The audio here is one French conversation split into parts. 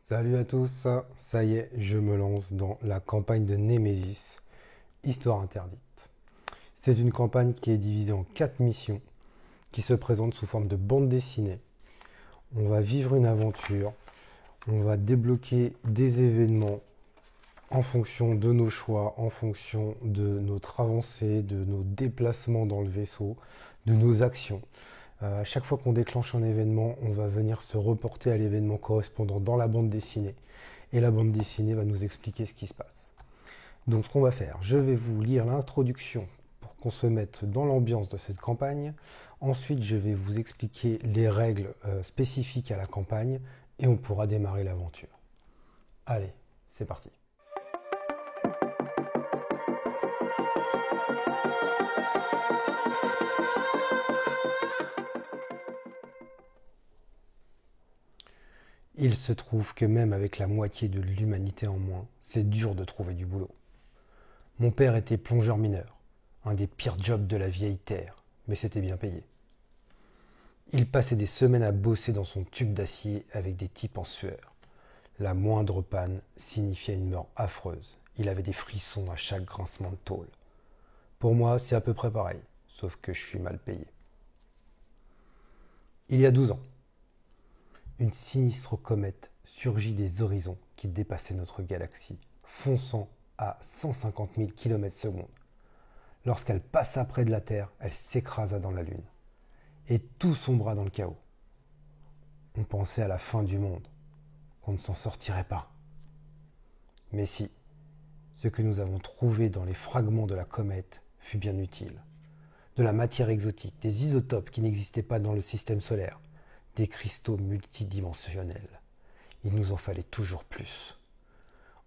Salut à tous, ça y est, je me lance dans la campagne de Némésis, Histoire interdite. C'est une campagne qui est divisée en 4 missions, qui se présentent sous forme de bande dessinée. On va vivre une aventure, on va débloquer des événements en fonction de nos choix, en fonction de notre avancée, de nos déplacements dans le vaisseau, de nos actions. À chaque fois qu'on déclenche un événement, on va venir se reporter à l'événement correspondant dans la bande dessinée. Et la bande dessinée va nous expliquer ce qui se passe. Donc ce qu'on va faire, je vais vous lire l'introduction pour qu'on se mette dans l'ambiance de cette campagne. Ensuite, je vais vous expliquer les règles spécifiques à la campagne et on pourra démarrer l'aventure. Allez, c'est parti. Il se trouve que même avec la moitié de l'humanité en moins, c'est dur de trouver du boulot. Mon père était plongeur mineur, un des pires jobs de la vieille terre, mais c'était bien payé. Il passait des semaines à bosser dans son tube d'acier avec des types en sueur. La moindre panne signifiait une mort affreuse. Il avait des frissons à chaque grincement de tôle. Pour moi, c'est à peu près pareil, sauf que je suis mal payé. Il y a 12 ans, une sinistre comète surgit des horizons qui dépassaient notre galaxie, fonçant à 150 000 km/s. Lorsqu'elle passa près de la Terre, elle s'écrasa dans la Lune. Et tout sombra dans le chaos. On pensait à la fin du monde, qu'on ne s'en sortirait pas. Mais si, ce que nous avons trouvé dans les fragments de la comète fut bien utile. De la matière exotique, des isotopes qui n'existaient pas dans le système solaire, des cristaux multidimensionnels. Il nous en fallait toujours plus.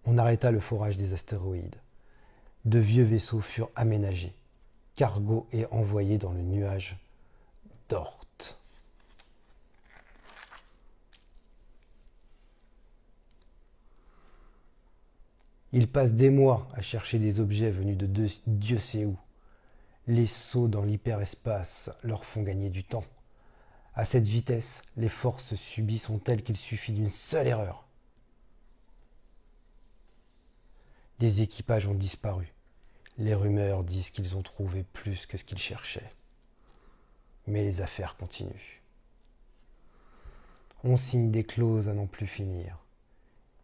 On arrêta le forage des astéroïdes. De vieux vaisseaux furent aménagés. Cargo est envoyé dans le nuage d'Oort. Ils passent des mois à chercher des objets venus de Dieu sait où. Les sauts dans l'hyperespace leur font gagner du temps. À cette vitesse, les forces subies sont telles qu'il suffit d'une seule erreur. Des équipages ont disparu. Les rumeurs disent qu'ils ont trouvé plus que ce qu'ils cherchaient. Mais les affaires continuent. On signe des clauses à n'en plus finir.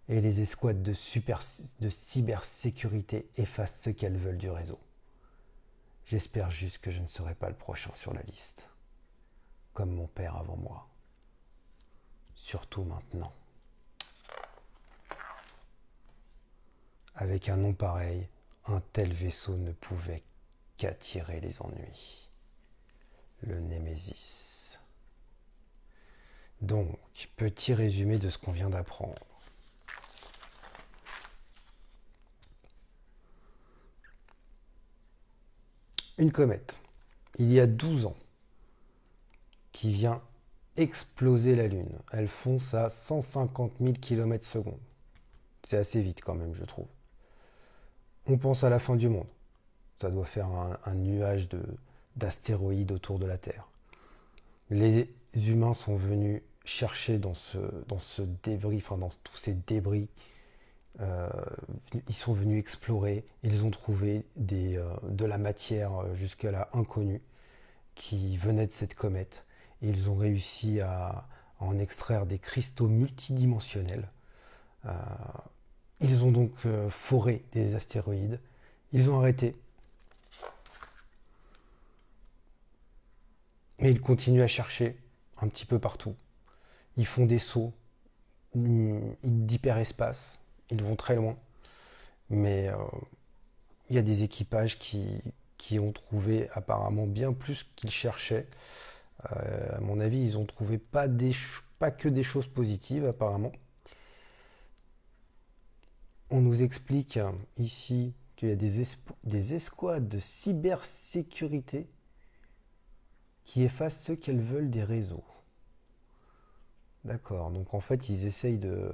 Et les escouades de cybersécurité effacent ce qu'elles veulent du réseau. J'espère juste que je ne serai pas le prochain sur la liste. Comme mon père avant moi. Surtout maintenant. Avec un nom pareil, un tel vaisseau ne pouvait qu'attirer les ennuis. Le Némésis. Donc, petit résumé de ce qu'on vient d'apprendre. Une comète, il y a 12 ans, qui vient exploser la Lune. Elle fonce à 150 000 km/s. C'est assez vite quand même, je trouve. On pense à la fin du monde. Ça doit faire un nuage d'astéroïdes autour de la Terre. Les humains sont venus chercher dans ce débris, enfin dans tous ces débris, ils sont venus explorer, ils ont trouvé de la matière jusque-là inconnue qui venait de cette comète. Et ils ont réussi à en extraire des cristaux multidimensionnels. Euh, Ils ont donc foré des astéroïdes. Ils ont arrêté. Mais ils continuent à chercher un petit peu partout. Ils font des sauts d'hyperespace. Ils vont très loin. Mais il y a des équipages qui ont trouvé apparemment bien plus qu'ils cherchaient. À mon avis, ils ont trouvé pas que des choses positives apparemment. On nous explique ici qu'il y a des escouades de cybersécurité qui effacent ceux qu'elles veulent des réseaux. D'accord, donc en fait ils essayent de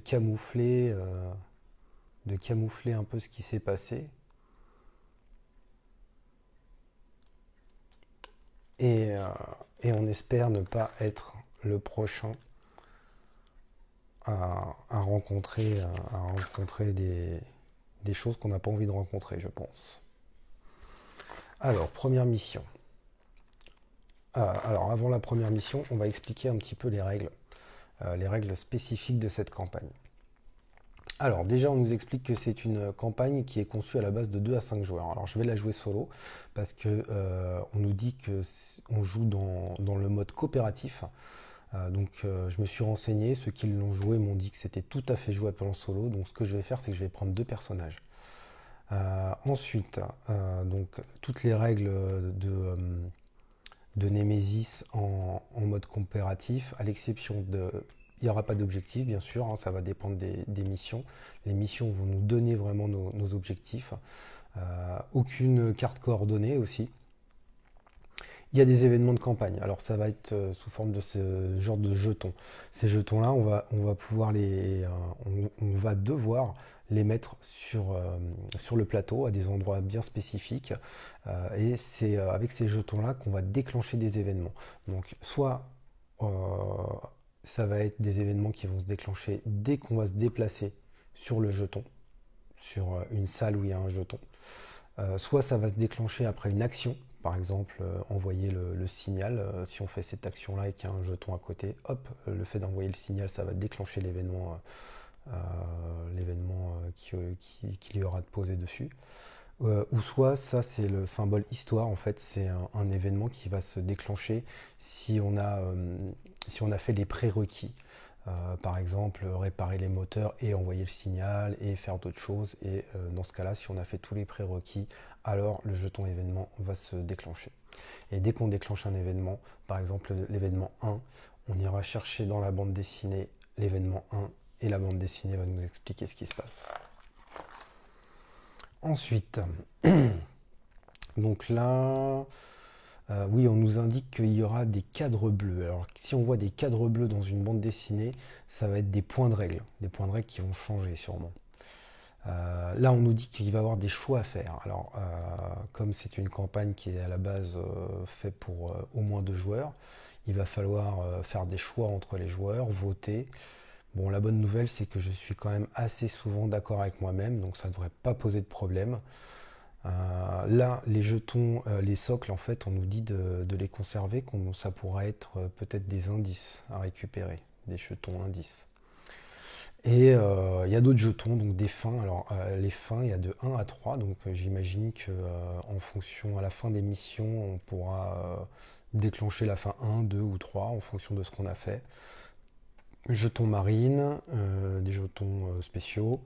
camoufler un peu ce qui s'est passé. Et, euh, et on espère ne pas être le prochain à rencontrer, des choses qu'on n'a pas envie de rencontrer, je pense. Alors, première mission. Alors, avant la première mission, on va expliquer un petit peu les règles spécifiques de cette campagne. Alors, déjà, on nous explique que c'est une campagne qui est conçue à la base de 2 à 5 joueurs. Alors, je vais la jouer solo parce que on nous dit que on joue dans le mode coopératif. Donc, je me suis renseigné. Ceux qui l'ont joué m'ont dit que c'était tout à fait jouable en solo. Donc, ce que je vais faire, c'est que je vais prendre 2 personnages. Ensuite, donc, toutes les règles de Nemesis en mode coopératif, à l'exception de... Il n'y aura pas d'objectif, bien sûr, hein, ça va dépendre des missions. Les missions vont nous donner vraiment nos objectifs. Aucune carte coordonnée aussi. Il y a des événements de campagne. Alors ça va être sous forme de ce genre de jetons. Ces jetons-là, on va pouvoir on va devoir les mettre sur le plateau à des endroits bien spécifiques. Et c'est avec ces jetons-là qu'on va déclencher des événements. Donc soit ça va être des événements qui vont se déclencher dès qu'on va se déplacer sur le jeton, sur une salle où il y a un jeton. Soit ça va se déclencher après une action, par exemple envoyer le signal. Si on fait cette action-là et qu'il y a un jeton à côté, hop, le fait d'envoyer le signal, ça va déclencher l'événement qu'il y aura de posé dessus. Ou soit ça c'est le symbole histoire, en fait c'est un événement qui va se déclencher si on a fait les prérequis. Par exemple réparer les moteurs et envoyer le signal et faire d'autres choses, et dans ce cas là si on a fait tous les prérequis, alors le jeton événement va se déclencher. Et dès qu'on déclenche un événement, par exemple l'événement 1, on ira chercher dans la bande dessinée l'événement 1 et la bande dessinée va nous expliquer ce qui se passe. Ensuite, donc là, oui, on nous indique qu'il y aura des cadres bleus. Alors, si on voit des cadres bleus dans une bande dessinée, ça va être des points de règle qui vont changer sûrement. Là, on nous dit qu'il va y avoir des choix à faire. Alors, comme c'est une campagne qui est à la base faite pour au moins 2 joueurs, il va falloir faire des choix entre les joueurs, voter. Bon, la bonne nouvelle, c'est que je suis quand même assez souvent d'accord avec moi-même, donc ça ne devrait pas poser de problème. Là, les jetons, les socles, en fait, on nous dit de les conserver, ça pourra être peut-être des indices à récupérer, des jetons indices. Et il y a d'autres jetons, donc des fins. Alors, les fins, il y a de 1 à 3, donc j'imagine que en fonction, à la fin des missions, on pourra déclencher la fin 1, 2 ou 3 en fonction de ce qu'on a fait. Jetons marine, des jetons spéciaux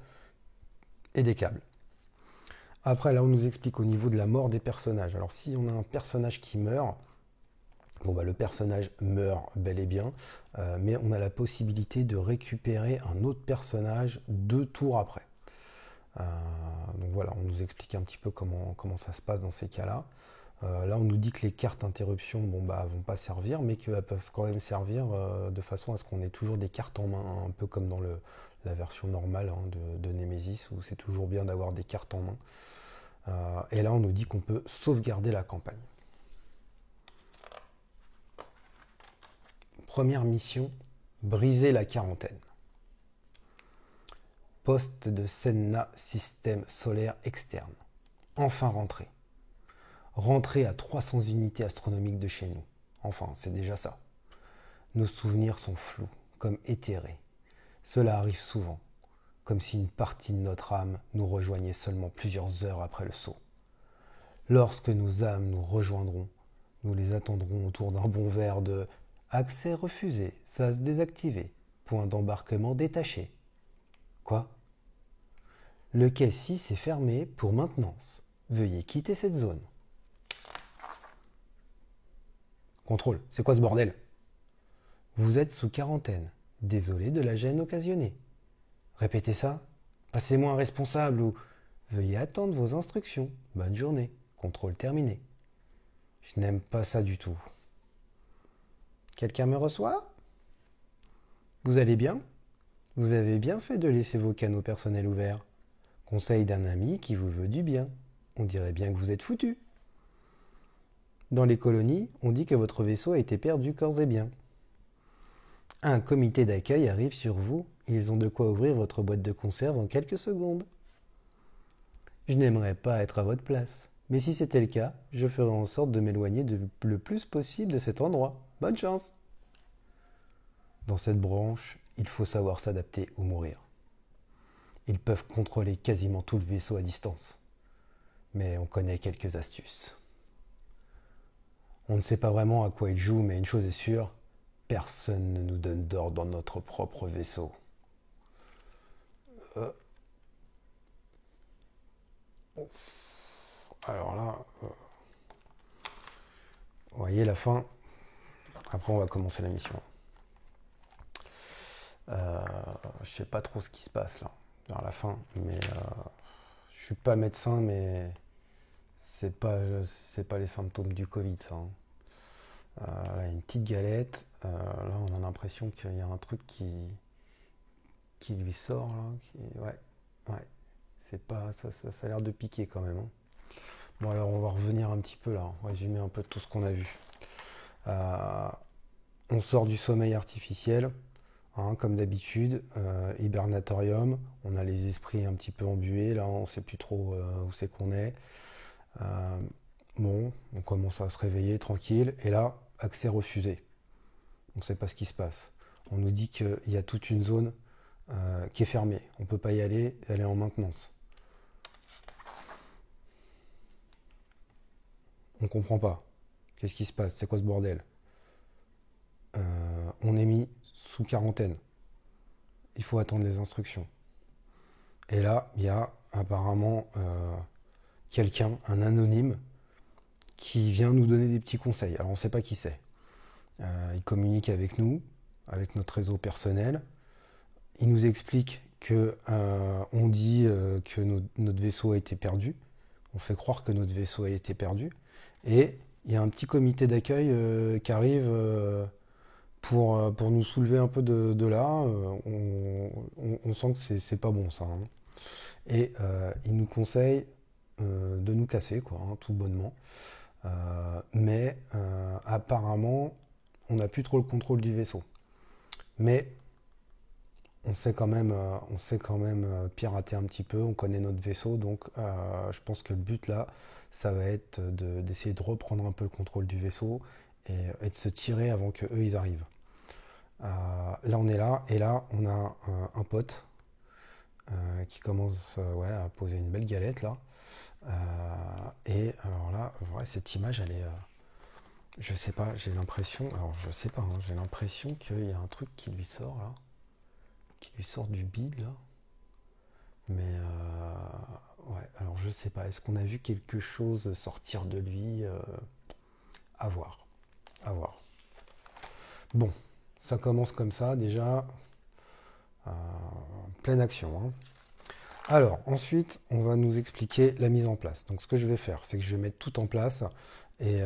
et des câbles. Après, là, on nous explique au niveau de la mort des personnages. Alors, si on a un personnage qui meurt, bon, bah, le personnage meurt bel et bien, mais on a la possibilité de récupérer un autre personnage 2 tours après. Donc voilà, on nous explique un petit peu comment ça se passe dans ces cas-là. Là, on nous dit que les cartes interruption vont pas servir, mais qu'elles peuvent quand même servir de façon à ce qu'on ait toujours des cartes en main, hein, un peu comme dans la version normale hein, de Nemesis, où c'est toujours bien d'avoir des cartes en main. Et là, on nous dit qu'on peut sauvegarder la campagne. Première mission, briser la quarantaine. Poste de Senna, système solaire externe. Enfin rentré. Rentrer à 300 unités astronomiques de chez nous. Enfin, c'est déjà ça. Nos souvenirs sont flous, comme éthérés. Cela arrive souvent, comme si une partie de notre âme nous rejoignait seulement plusieurs heures après le saut. Lorsque nos âmes nous rejoindront, nous les attendrons autour d'un bon verre de « Accès refusé, sas désactivé, point d'embarquement détaché ». Quoi ? Le quai 6 est fermé pour maintenance. Veuillez quitter cette zone. Contrôle, c'est quoi ce bordel? Vous êtes sous quarantaine. Désolé de la gêne occasionnée. Répétez ça. Passez-moi un responsable ou veuillez attendre vos instructions. Bonne journée. Contrôle terminé. Je n'aime pas ça du tout. Quelqu'un me reçoit? Vous allez bien? Vous avez bien fait de laisser vos canaux personnels ouverts. Conseil d'un ami qui vous veut du bien. On dirait bien que vous êtes foutu. Dans les colonies, on dit que votre vaisseau a été perdu corps et biens. Un comité d'accueil arrive sur vous ils ont de quoi ouvrir votre boîte de conserve en quelques secondes. Je n'aimerais pas être à votre place, mais si c'était le cas, je ferais en sorte de m'éloigner le plus possible de cet endroit. Bonne chance! Dans cette branche, il faut savoir s'adapter ou mourir. Ils peuvent contrôler quasiment tout le vaisseau à distance, mais on connaît quelques astuces. On ne sait pas vraiment à quoi ils jouent, mais une chose est sûre, personne ne nous donne d'ordre dans notre propre vaisseau. Alors là, vous voyez la fin. Après, on va commencer la mission. Je sais pas trop ce qui se passe là, vers la fin, mais je suis pas médecin, mais c'est pas les symptômes du Covid, ça. Hein. Là, il y a une petite galette. Là, on a l'impression qu'il y a un truc qui lui sort là. Ouais. C'est pas, ça a l'air de piquer quand même. Hein. Bon, alors on va revenir un petit peu là, résumer un peu tout ce qu'on a vu. On sort du sommeil artificiel. Hein, comme d'habitude, hibernatorium, on a les esprits un petit peu embués, là on ne sait plus trop où c'est qu'on est. Bon, on commence à se réveiller tranquille, et là, accès refusé. On ne sait pas ce qui se passe. On nous dit qu'il y a toute une zone qui est fermée, on ne peut pas y aller, elle est en maintenance. On ne comprend pas. Qu'est-ce qui se passe? C'est quoi ce bordel? On est mis sous quarantaine. Il faut attendre les instructions. Et là, il y a apparemment quelqu'un, un anonyme, qui vient nous donner des petits conseils. Alors on ne sait pas qui c'est. Il communique avec nous, avec notre réseau personnel. Il nous explique que on dit que notre vaisseau a été perdu. On fait croire que notre vaisseau a été perdu. Et il y a un petit comité d'accueil qui arrive pour nous soulever un peu de là. On sent que c'est pas bon ça. Hein. Et il nous conseille de nous casser, quoi, hein, tout bonnement. Mais apparemment, on n'a plus trop le contrôle du vaisseau. Mais on sait quand même pirater un petit peu, on connaît notre vaisseau, donc je pense que le but là, ça va être d'essayer de reprendre un peu le contrôle du vaisseau et de se tirer avant qu'eux ils arrivent. Là on est là, et là on a un pote qui commence à poser une belle galette là. Et alors là, ouais, cette image elle est... je sais pas, j'ai l'impression... Alors je sais pas, hein, j'ai l'impression qu'il y a un truc qui lui sort là. Qui lui sort du bide là. Mais ouais, alors je sais pas, est-ce qu'on a vu quelque chose sortir de lui? À voir. À voir. Bon, ça commence comme ça déjà. Pleine action. Hein. Alors, ensuite, on va nous expliquer la mise en place. Donc, ce que je vais faire, c'est que je vais mettre tout en place et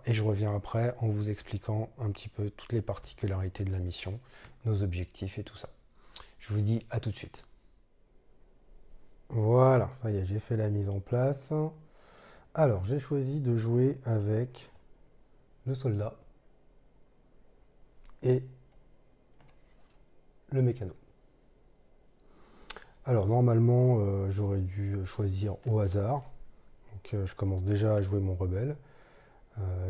je reviens après en vous expliquant un petit peu toutes les particularités de la mission, nos objectifs et tout ça. Je vous dis à tout de suite. Voilà, ça y est, j'ai fait la mise en place. Alors, j'ai choisi de jouer avec le soldat et le mécano. Alors normalement j'aurais dû choisir au hasard, donc je commence déjà à jouer mon rebelle.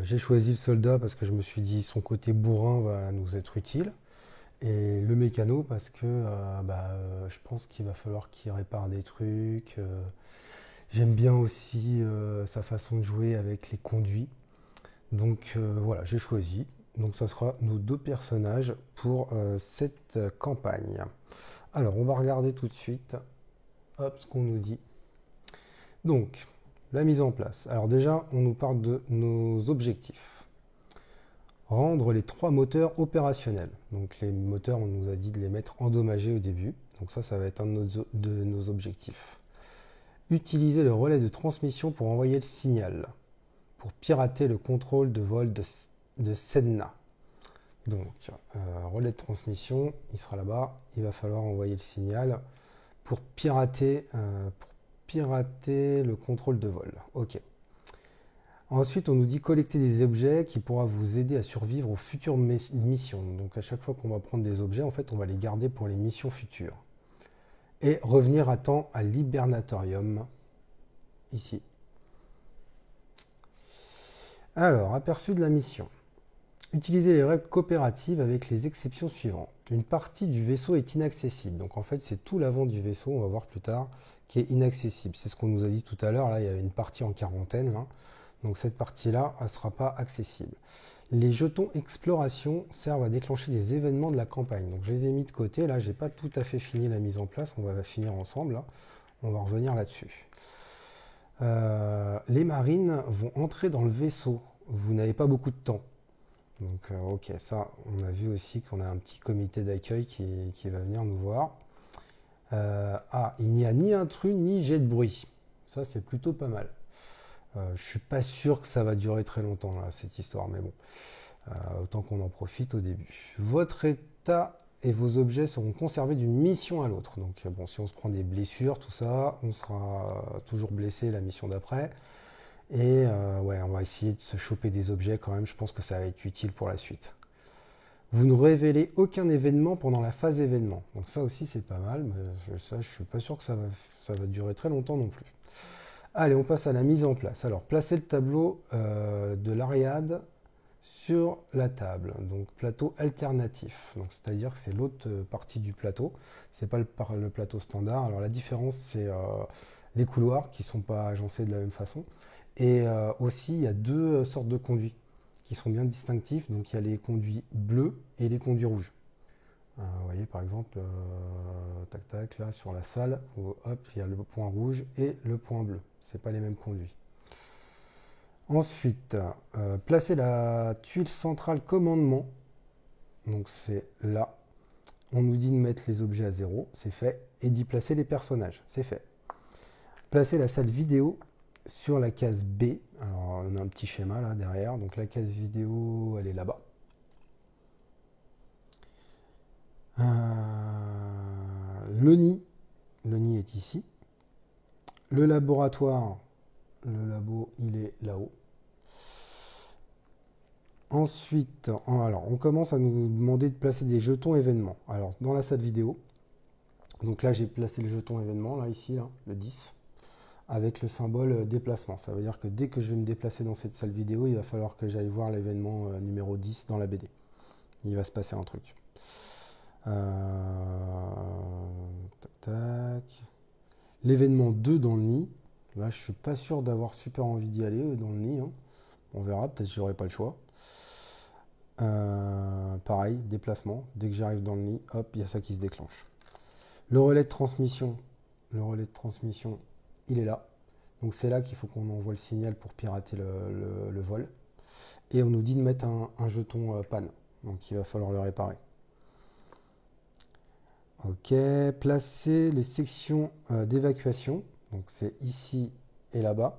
J'ai choisi le soldat parce que je me suis dit son côté bourrin va nous être utile, et le mécano parce que je pense qu'il va falloir qu'il répare des trucs. J'aime bien aussi sa façon de jouer avec les conduits, donc voilà, j'ai choisi. Donc ça sera nos deux personnages pour cette campagne. Alors on va regarder tout de suite ce qu'on nous dit. Donc la mise en place. Alors déjà on nous parle de nos objectifs. Rendre les 3 moteurs opérationnels. Donc les moteurs, on nous a dit de les mettre endommagés au début. Donc ça va être un de nos objectifs. Utiliser le relais de transmission pour envoyer le signal. Pour pirater le contrôle de vol de Sedna. Donc, relais de transmission, il sera là-bas. Il va falloir envoyer le signal pour pirater le contrôle de vol. Ok. Ensuite, on nous dit collecter des objets qui pourra vous aider à survivre aux futures missions. Donc à chaque fois qu'on va prendre des objets, en fait, on va les garder pour les missions futures. Et revenir à temps à l'hibernatorium, ici. Alors, aperçu de la mission. Utilisez les règles coopératives avec les exceptions suivantes. Une partie du vaisseau est inaccessible. Donc en fait, c'est tout l'avant du vaisseau, on va voir plus tard, qui est inaccessible. C'est ce qu'on nous a dit tout à l'heure. Là, il y a une partie en quarantaine. Là. Donc cette partie-là, elle ne sera pas accessible. Les jetons exploration servent à déclencher des événements de la campagne. Donc je les ai mis de côté. Là, je n'ai pas tout à fait fini la mise en place. On va finir ensemble. Là. On va revenir là-dessus. Les marines vont entrer dans le vaisseau. Vous n'avez pas beaucoup de temps. Donc ok, ça, on a vu aussi qu'on a un petit comité d'accueil qui va venir nous voir. Il n'y a ni intrus ni jet de bruit. Ça, c'est plutôt pas mal. Je suis pas sûr que ça va durer très longtemps, là, cette histoire, mais bon. Autant qu'on en profite au début. Votre état et vos objets seront conservés d'une mission à l'autre. Donc bon, si on se prend des blessures, tout ça, on sera toujours blessé la mission d'après. Et ouais, on va essayer de se choper des objets quand même. Je pense que ça va être utile pour la suite. Vous ne révélez aucun événement pendant la phase événement. Donc ça aussi, c'est pas mal. Mais ça, je suis pas sûr que ça va durer très longtemps non plus. Allez, on passe à la mise en place. Alors, placez le tableau de l'Ariad sur la table. Donc, plateau alternatif. Donc, c'est-à-dire que c'est l'autre partie du plateau. C'est pas le plateau standard. Alors, la différence, c'est les couloirs qui ne sont pas agencés de la même façon. Et aussi, il y a deux sortes de conduits qui sont bien distinctifs. Donc, il y a les conduits bleus et les conduits rouges. Vous voyez, par exemple, tac, tac, là, sur la salle, hop, il y a le point rouge et le point bleu. Ce n'est pas les mêmes conduits. Ensuite, placez la tuile centrale commandement. Donc, c'est là. On nous dit de mettre les objets à 0, c'est fait. Et d'y placer les personnages, c'est fait. Placez la salle vidéo sur la case B. Alors, on a un petit schéma là derrière. Donc, la case vidéo, elle est là-bas. Le nid est ici. Le laboratoire, le labo, il est là-haut. Ensuite, alors, on commence à nous demander de placer des jetons événements. Alors, dans la salle vidéo, donc là, j'ai placé le jeton événement, là, ici, là, le 10, avec le symbole déplacement. Ça veut dire que dès que je vais me déplacer dans cette salle vidéo, il va falloir que j'aille voir l'événement numéro 10 dans la BD. Il va se passer un truc. Tac, tac. L'événement 2 dans le nid. Là, je suis pas sûr d'avoir super envie d'y aller dans le nid. Hein. On verra, peut-être que j'aurai pas le choix. Pareil, déplacement. Dès que j'arrive dans le nid, hop, il y a ça qui se déclenche. Le relais de transmission. Le relais de transmission, il est là. Donc c'est là qu'il faut qu'on envoie le signal pour pirater le vol. Et on nous dit de mettre un jeton panne. Donc il va falloir le réparer. Ok, placer les sections d'évacuation. Donc c'est ici et là-bas.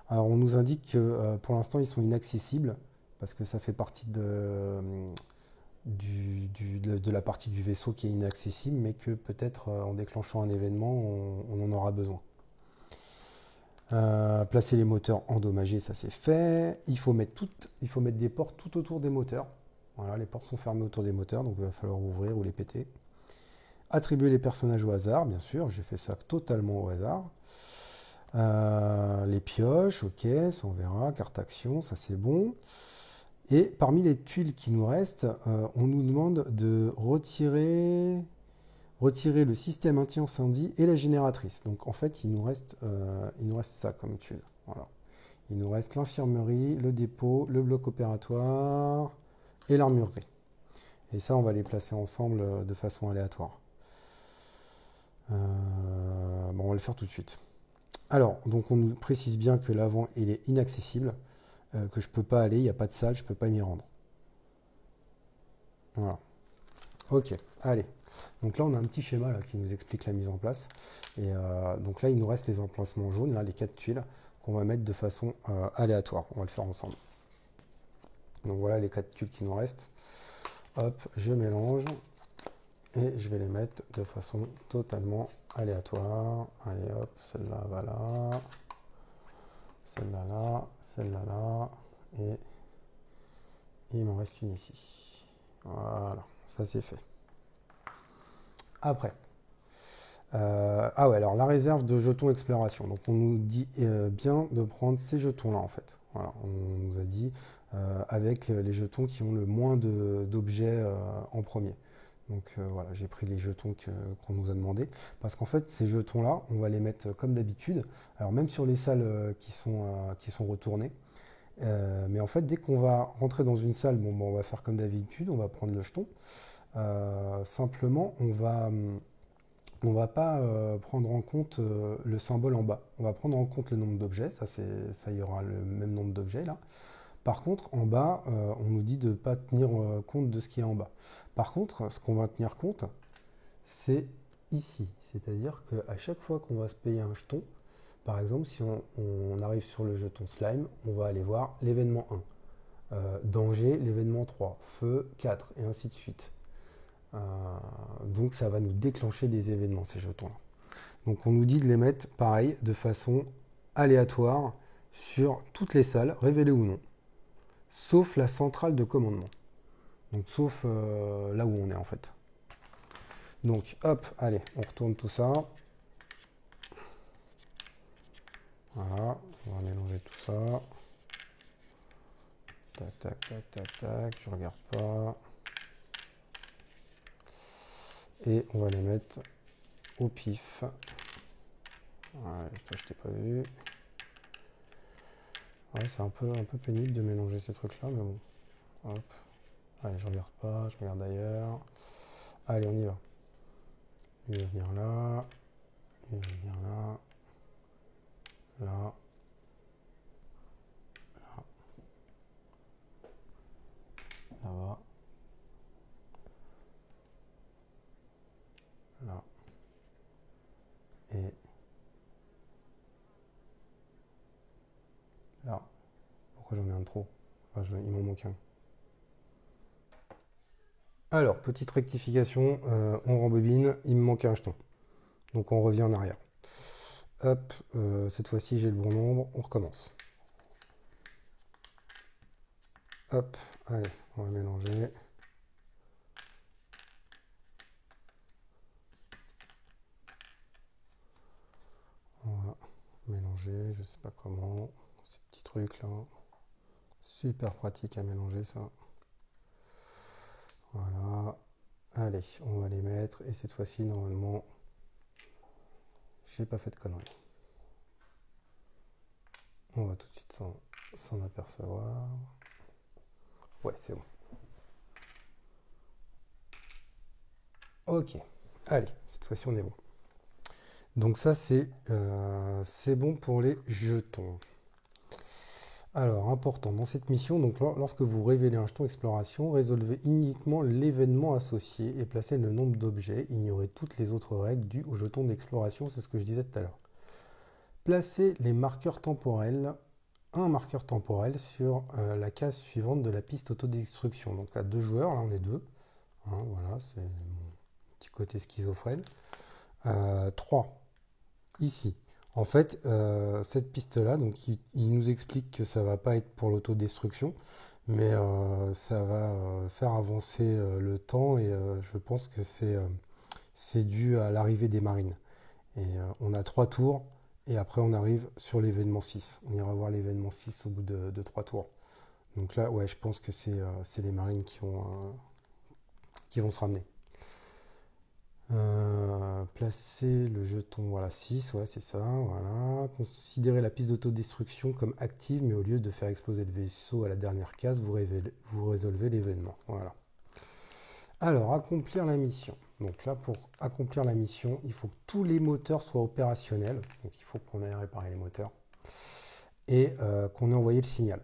Alors on nous indique que pour l'instant ils sont inaccessibles parce que ça fait partie de la partie du vaisseau qui est inaccessible, mais que peut-être en déclenchant un événement, on en aura besoin. Placer les moteurs endommagés, ça c'est fait. Il faut mettre des portes tout autour des moteurs. Voilà, les portes sont fermées autour des moteurs, donc il va falloir ouvrir ou les péter. Attribuer les personnages au hasard, bien sûr, j'ai fait ça totalement au hasard. Les pioches, ok, ça on verra. Carte action, ça c'est bon. Et parmi les tuiles qui nous restent, on nous demande de retirer le système anti-incendie et la génératrice. Donc en fait, il nous reste ça comme tuile. Voilà. Il nous reste l'infirmerie, le dépôt, le bloc opératoire et l'armurerie. Et ça, on va les placer ensemble de façon aléatoire. Bon, on va le faire tout de suite. Alors, donc on nous précise bien que l'avant, il est inaccessible, que je ne peux pas aller, il n'y a pas de salle, je ne peux pas m'y rendre. Voilà. Ok, allez. Donc là, on a un petit schéma là, qui nous explique la mise en place. Et donc là, il nous reste les emplacements jaunes, là, les 4 tuiles, qu'on va mettre de façon aléatoire. On va le faire ensemble. Donc voilà les 4 tuiles qui nous restent. Hop, je mélange. Et je vais les mettre de façon totalement aléatoire. Allez hop, celle-là va là. celle-là là, celle-là là, et il m'en reste une ici. Voilà, ça c'est fait. Après, ah ouais, alors la réserve de jetons exploration. Donc on nous dit bien de prendre ces jetons-là en fait. Voilà, on nous a dit avec les jetons qui ont le moins d'objets en premier. Donc voilà, j'ai pris les jetons qu'on nous a demandé. Parce qu'en fait, ces jetons-là, on va les mettre comme d'habitude. Alors même sur les salles qui sont retournées. Mais en fait, dès qu'on va rentrer dans une salle, bon, on va faire comme d'habitude, on va prendre le jeton. Simplement, on va pas prendre en compte le symbole en bas. On va prendre en compte le nombre d'objets, ça y aura le même nombre d'objets là. Par contre, en bas, on nous dit de ne pas tenir compte de ce qui est en bas. Par contre, ce qu'on va tenir compte, c'est ici. C'est-à-dire qu'à chaque fois qu'on va se payer un jeton, par exemple, si on arrive sur le jeton slime, on va aller voir l'événement 1, danger, l'événement 3, feu 4, et ainsi de suite. Donc ça va nous déclencher des événements, ces jetons-là. Donc on nous dit de les mettre, pareil, de façon aléatoire sur toutes les salles, révélées ou non, sauf la centrale de commandement. Donc sauf là où on est en fait. Donc hop, allez, on retourne tout ça. Voilà, on va mélanger tout ça. Tac, tac, tac, tac, tac, je regarde pas. Et on va les mettre au pif. Ouais, toi je t'ai pas vu. Ouais, c'est un peu pénible de mélanger ces trucs-là, mais bon. Hop. Allez, je regarde pas, je regarde ailleurs. Allez, on y va. Il va venir là. Il va venir là. Là. Là. Là-bas. Là. Et là. Pourquoi j'en ai un trop? Enfin, il m'en manque un. Alors, petite rectification, on rembobine, il me manque un jeton. Donc on revient en arrière. Hop, cette fois-ci j'ai le bon nombre, on recommence. Hop, allez, on va mélanger. On va mélanger, je sais pas comment, ces petits trucs là. Super pratique à mélanger ça. Voilà. Allez, on va les mettre. Et cette fois-ci, normalement, j'ai pas fait de conneries. On va tout de suite s'en apercevoir. Ouais, c'est bon. Ok. Allez, cette fois-ci, on est bon. Donc ça, c'est bon pour les jetons. Alors, important, dans cette mission, donc lorsque vous révélez un jeton exploration, résolvez uniquement l'événement associé et placez le nombre d'objets. Ignorez toutes les autres règles dues au jeton d'exploration, c'est ce que je disais tout à l'heure. Placez les marqueurs temporels, un marqueur temporel sur la case suivante de la piste autodestruction. Donc à 2 joueurs, là on est 2. Hein, voilà, c'est mon petit côté schizophrène. 3, ici. En fait, cette piste-là, donc il nous explique que ça va pas être pour l'autodestruction, mais ça va faire avancer le temps et je pense que c'est dû à l'arrivée des marines. Et on a 3 tours et après on arrive sur l'événement 6. On ira voir l'événement 6 au bout de 3 tours. Donc là, ouais, je pense que c'est les marines qui vont se ramener. Placer le jeton, voilà, 6, ouais, c'est ça, voilà. Considérez la piste d'autodestruction comme active, mais au lieu de faire exploser le vaisseau à la dernière case, vous résolvez l'événement, voilà. Alors, accomplir la mission. Donc là, pour accomplir la mission, il faut que tous les moteurs soient opérationnels, donc il faut qu'on ait réparé les moteurs, et qu'on ait envoyé le signal.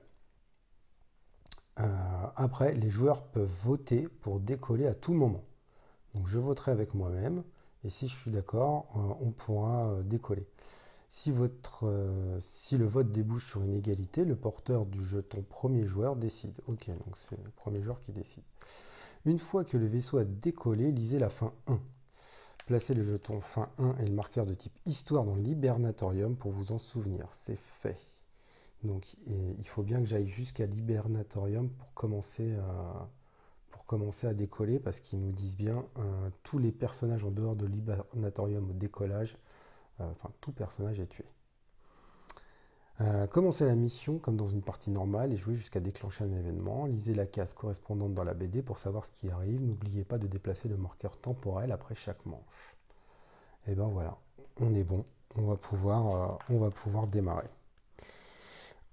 Après, les joueurs peuvent voter pour décoller à tout moment. Donc je voterai avec moi-même, et si je suis d'accord, on pourra décoller. Si le vote débouche sur une égalité, le porteur du jeton premier joueur décide. Ok, donc c'est le premier joueur qui décide. Une fois que le vaisseau a décollé, lisez la fin 1. Placez le jeton fin 1 et le marqueur de type histoire dans l'hibernatorium pour vous en souvenir. C'est fait. Donc il faut bien que j'aille jusqu'à l'hibernatorium pour commencer à décoller, parce qu'ils nous disent bien tous les personnages en dehors de l'hibernatorium au décollage, enfin tout personnage est tué. Commencez la mission comme dans une partie normale et jouez jusqu'à déclencher un événement. Lisez la case correspondante dans la BD pour savoir ce qui arrive. N'oubliez pas de déplacer le marqueur temporel après chaque manche. Et ben voilà, on est bon. On va pouvoir démarrer.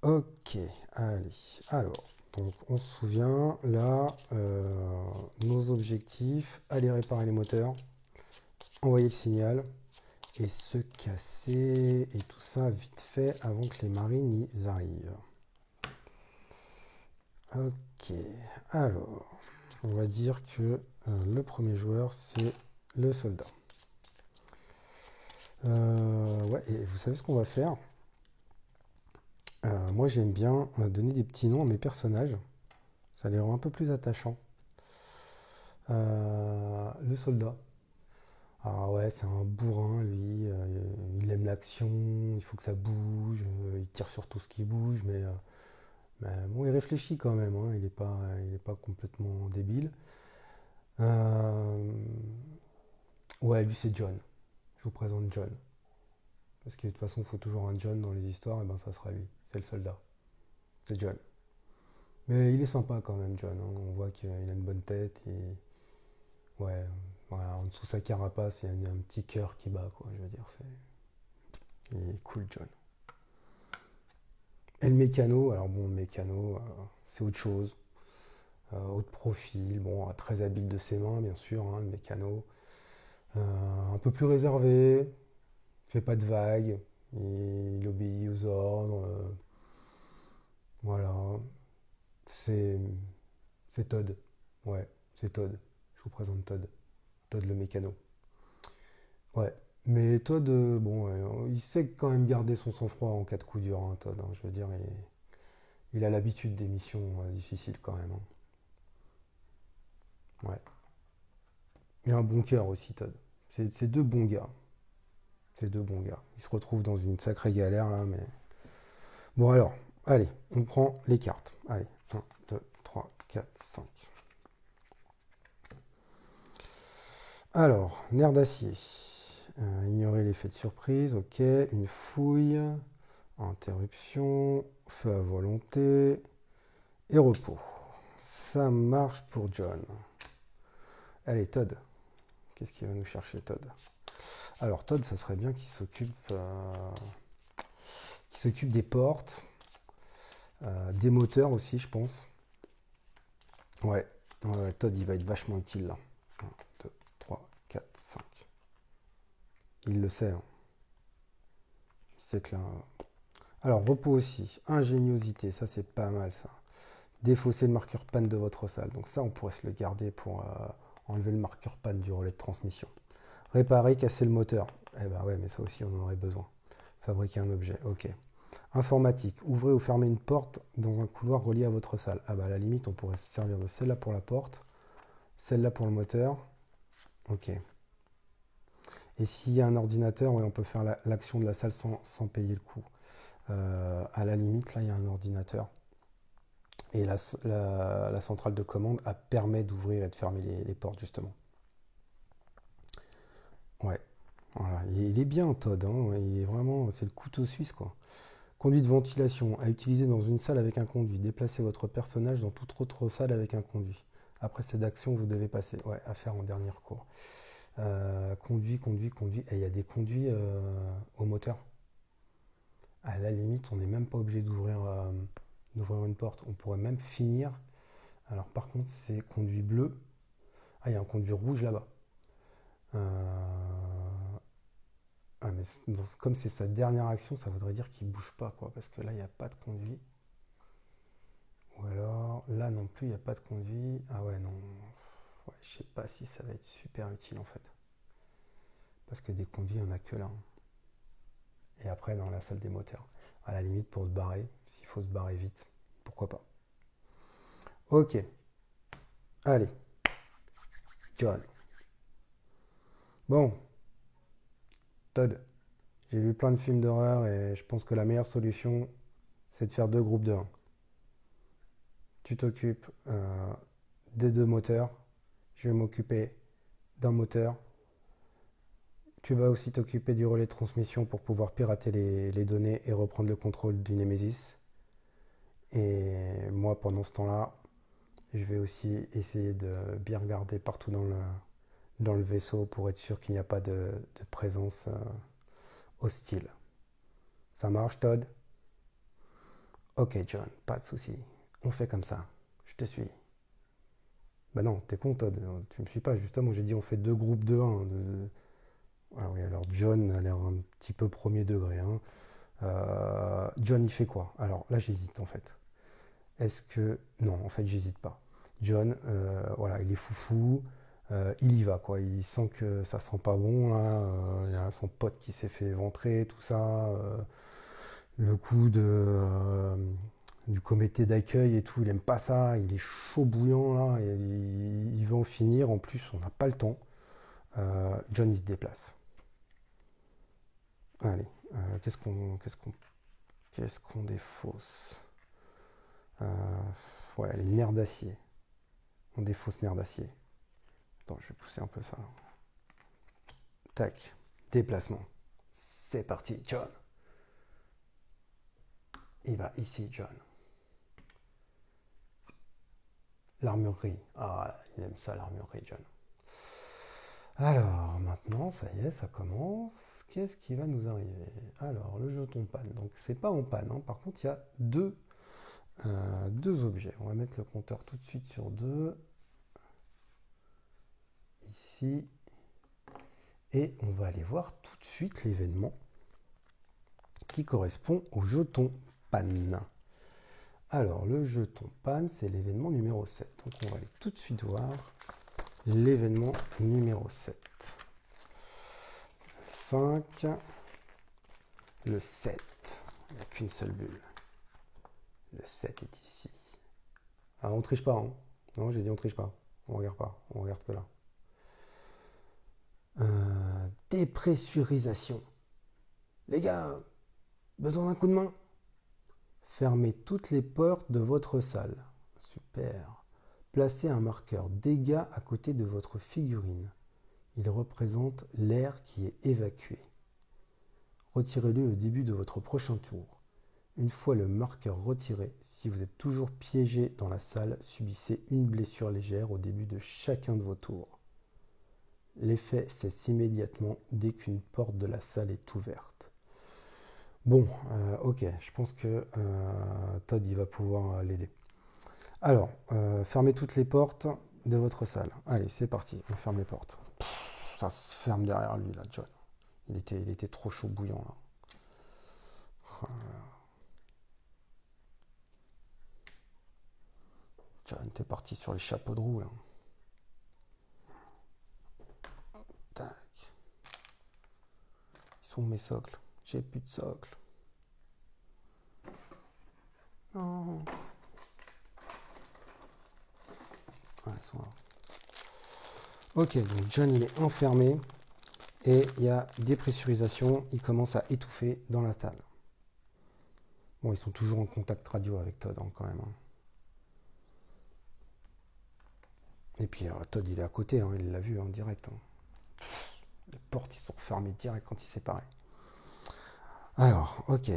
Ok, allez. Alors, donc on se souvient, là, nos objectifs, aller réparer les moteurs, envoyer le signal, et se casser, et tout ça vite fait avant que les marines y arrivent. Ok, alors, on va dire que le premier joueur, c'est le soldat. Ouais, et vous savez ce qu'on va faire? Moi, j'aime bien donner des petits noms à mes personnages. Ça les rend un peu plus attachants. Le soldat. Ah ouais, c'est un bourrin, lui. Il aime l'action, il faut que ça bouge. Il tire sur tout ce qui bouge, mais bon, il réfléchit quand même. Hein, il est pas complètement débile. Euh, ouais, lui, c'est John. Je vous présente John. Parce que de toute façon, il faut toujours un John dans les histoires, et ben ça sera lui. C'est le soldat. C'est John. Mais il est sympa quand même, John. Hein. On voit qu'il a une bonne tête. Ouais, voilà, en dessous de sa carapace, il y a un petit cœur qui bat, quoi. Je veux dire, il est cool, John. Et le mécano, alors bon, le mécano, c'est autre chose. Haut de profil, bon, très habile de ses mains, bien sûr, hein, le mécano. Un peu plus réservé, fait pas de vagues, il obéit aux ordres. Voilà, c'est c'est Todd. Ouais, c'est Todd. Je vous présente Todd. Todd le mécano. Ouais. Mais Todd, bon, il sait quand même garder son sang-froid en cas de coup dur, hein, Todd. Hein, je veux dire, il a l'habitude des missions difficiles quand même. Hein. Ouais. Il a un bon cœur aussi, Todd. C'est deux bons gars. C'est deux bons gars. Ils se retrouvent dans une sacrée galère là, mais. Bon alors, allez, on prend les cartes. Allez, 1, 2, 3, 4, 5. Alors, nerf d'acier. Ignorer l'effet de surprise, ok. Une fouille. Interruption. Feu à volonté. Et repos. Ça marche pour John. Allez, Todd. Qu'est-ce qu'il va nous chercher, Todd? Alors, Todd, ça serait bien qu'il s'occupe des portes, des moteurs aussi, je pense. Ouais, Todd, il va être vachement utile là. 1, 2, 3, 4, 5. Il le sait. Hein. C'est que là. Alors, repos aussi. Ingéniosité, ça c'est pas mal ça. Défausser le marqueur panne de votre salle. Donc ça, on pourrait se le garder pour enlever le marqueur panne du relais de transmission. Réparer, casser le moteur. Eh ben ouais, mais ça aussi, on en aurait besoin. Fabriquer un objet, ok. Informatique, ouvrez ou fermez une porte dans un couloir relié à votre salle. Ah bah à la limite, on pourrait se servir de celle-là pour la porte, celle-là pour le moteur. Ok. Et s'il y a un ordinateur, oui, on peut faire l'action de la salle sans payer le coup. À la limite, là, il y a un ordinateur. Et la centrale de commande permet d'ouvrir et de fermer les portes, justement. Ouais. Voilà. Il est bien, Todd. Hein. Il est vraiment... C'est le couteau suisse, quoi. Conduit de ventilation, à utiliser dans une salle avec un conduit. Déplacez votre personnage dans toute autre salle avec un conduit. Après cette action, vous devez passer. Ouais, à faire en dernier recours. Conduit. Et il y a des conduits au moteur. À la limite, on n'est même pas obligé d'ouvrir une porte. On pourrait même finir. Alors par contre, c'est conduit bleu. Ah, il y a un conduit rouge là-bas. Ah, mais comme c'est sa dernière action, ça voudrait dire qu'il bouge pas, quoi. Parce que là, il n'y a pas de conduit. Ou alors, là non plus, il n'y a pas de conduit. Ah ouais, non. Ouais, je sais pas si ça va être super utile en fait. Parce que des conduits, il n'y en a que là. Et après, dans la salle des moteurs. À la limite, pour se barrer, s'il faut se barrer vite, pourquoi pas. Ok. Allez. John. Bon. Todd. J'ai vu plein de films d'horreur et je pense que la meilleure solution, c'est de faire deux groupes de 1. Tu t'occupes des deux moteurs. Je vais m'occuper d'un moteur. Tu vas aussi t'occuper du relais de transmission pour pouvoir pirater les données et reprendre le contrôle du Nemesis. Et moi, pendant ce temps-là, je vais aussi essayer de bien regarder partout dans le vaisseau pour être sûr qu'il n'y a pas de présence hostile. Ça marche, Todd? Ok, John, pas de souci. On fait comme ça. Je te suis. Bah non, t'es con, Todd. Tu me suis pas. Justement, j'ai dit on fait deux groupes de 1. Ah oui, alors John a l'air un petit peu premier degré, hein. John, il fait quoi? Alors là, j'hésite en fait. Est-ce que... Non, en fait, j'hésite pas. John, voilà, il est foufou. Il y va, quoi. Il sent que ça sent pas bon, là. Il y a son pote qui s'est fait éventrer, tout ça. Le coup du comité d'accueil et tout, il aime pas ça. Il est chaud bouillant, là. Et il veut en finir. En plus, on n'a pas le temps. John, il se déplace. Allez, qu'est-ce qu'on défausse? Ouais, les nerfs d'acier. On défausse nerfs d'acier. Attends, je vais pousser un peu ça. Tac, déplacement. C'est parti, John. Il va ici, John. L'armurerie. Ah, il aime ça, l'armurerie, John. Alors, maintenant, ça y est, ça commence. Qu'est-ce qui va nous arriver? Alors, le jeton panne. Donc, c'est pas en panne, hein. Par contre, il y a deux objets. On va mettre le compteur tout de suite sur 2. Ici. Et on va aller voir tout de suite l'événement qui correspond au jeton panne. Alors, le jeton panne, c'est l'événement numéro 7. Donc, on va aller tout de suite voir l'événement numéro 7. 5, le 7. Il n'y a qu'une seule bulle. Le 7 est ici. Ah, on triche pas, hein. Non, j'ai dit on triche pas. On regarde pas. On regarde que là. Dépressurisation. Les gars, besoin d'un coup de main? Fermez toutes les portes de votre salle. Super. Placez un marqueur dégâts à côté de votre figurine. Il représente l'air qui est évacué. Retirez-le au début de votre prochain tour. Une fois le marqueur retiré, si vous êtes toujours piégé dans la salle, subissez une blessure légère au début de chacun de vos tours. L'effet cesse immédiatement dès qu'une porte de la salle est ouverte. Bon, ok, je pense que Todd il va pouvoir l'aider. Alors, fermez toutes les portes de votre salle. Allez, c'est parti, on ferme les portes. Ça se ferme derrière lui, là, John. Il était trop chaud bouillant, là. John, t'es parti sur les chapeaux de roue, là. Tac. Ils sont où mes socles? J'ai plus de socles. Non. Ouais, ils sont là. Ok, donc John, il est enfermé. Et il y a dépressurisation. Il commence à étouffer dans la salle. Bon, ils sont toujours en contact radio avec Todd, hein, quand même. Hein. Et puis Todd, il est à côté, hein, il l'a vu en direct. Hein. Les portes, ils sont refermées direct quand il s'est séparés. Alors, ok.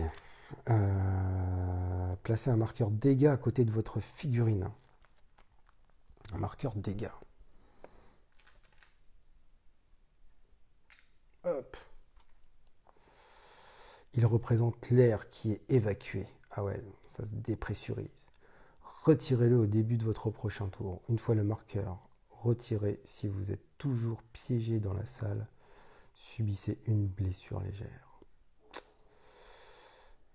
Placez un marqueur dégâts à côté de votre figurine. Un marqueur dégâts. Hop. Il représente l'air qui est évacué. Ah ouais, ça se dépressurise. Retirez-le au début de votre prochain tour. Une fois le marqueur retiré, si vous êtes toujours piégé dans la salle, subissez une blessure légère.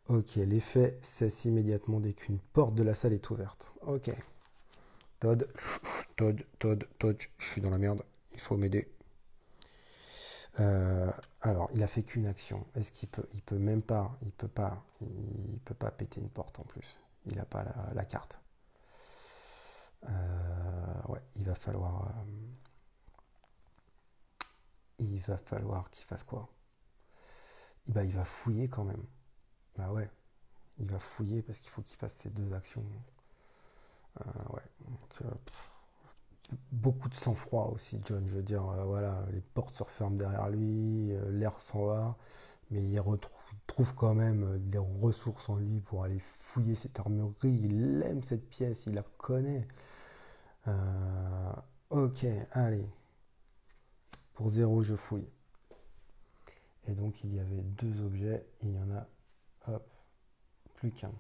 Ok, l'effet cesse immédiatement dès qu'une porte de la salle est ouverte. Ok. Todd, je suis dans la merde. Il faut m'aider. Alors, il a fait qu'une action. Est-ce qu'il peut? Il peut même pas. Il peut pas péter une porte en plus. Il n'a pas la carte. Ouais, il va falloir qu'il fasse quoi? Il va fouiller quand même. Bah ouais, Il va fouiller parce qu'il faut qu'il fasse ces deux actions. Ouais. Donc, beaucoup de sang-froid aussi, John. Je veux dire, voilà, les portes se referment derrière lui, l'air s'en va, mais il trouve quand même des ressources en lui pour aller fouiller cette armurerie. Il aime cette pièce, il la connaît. Ok, allez. Pour 0, je fouille. Et donc, il y avait 2 objets. Il y en a, hop, plus qu'un.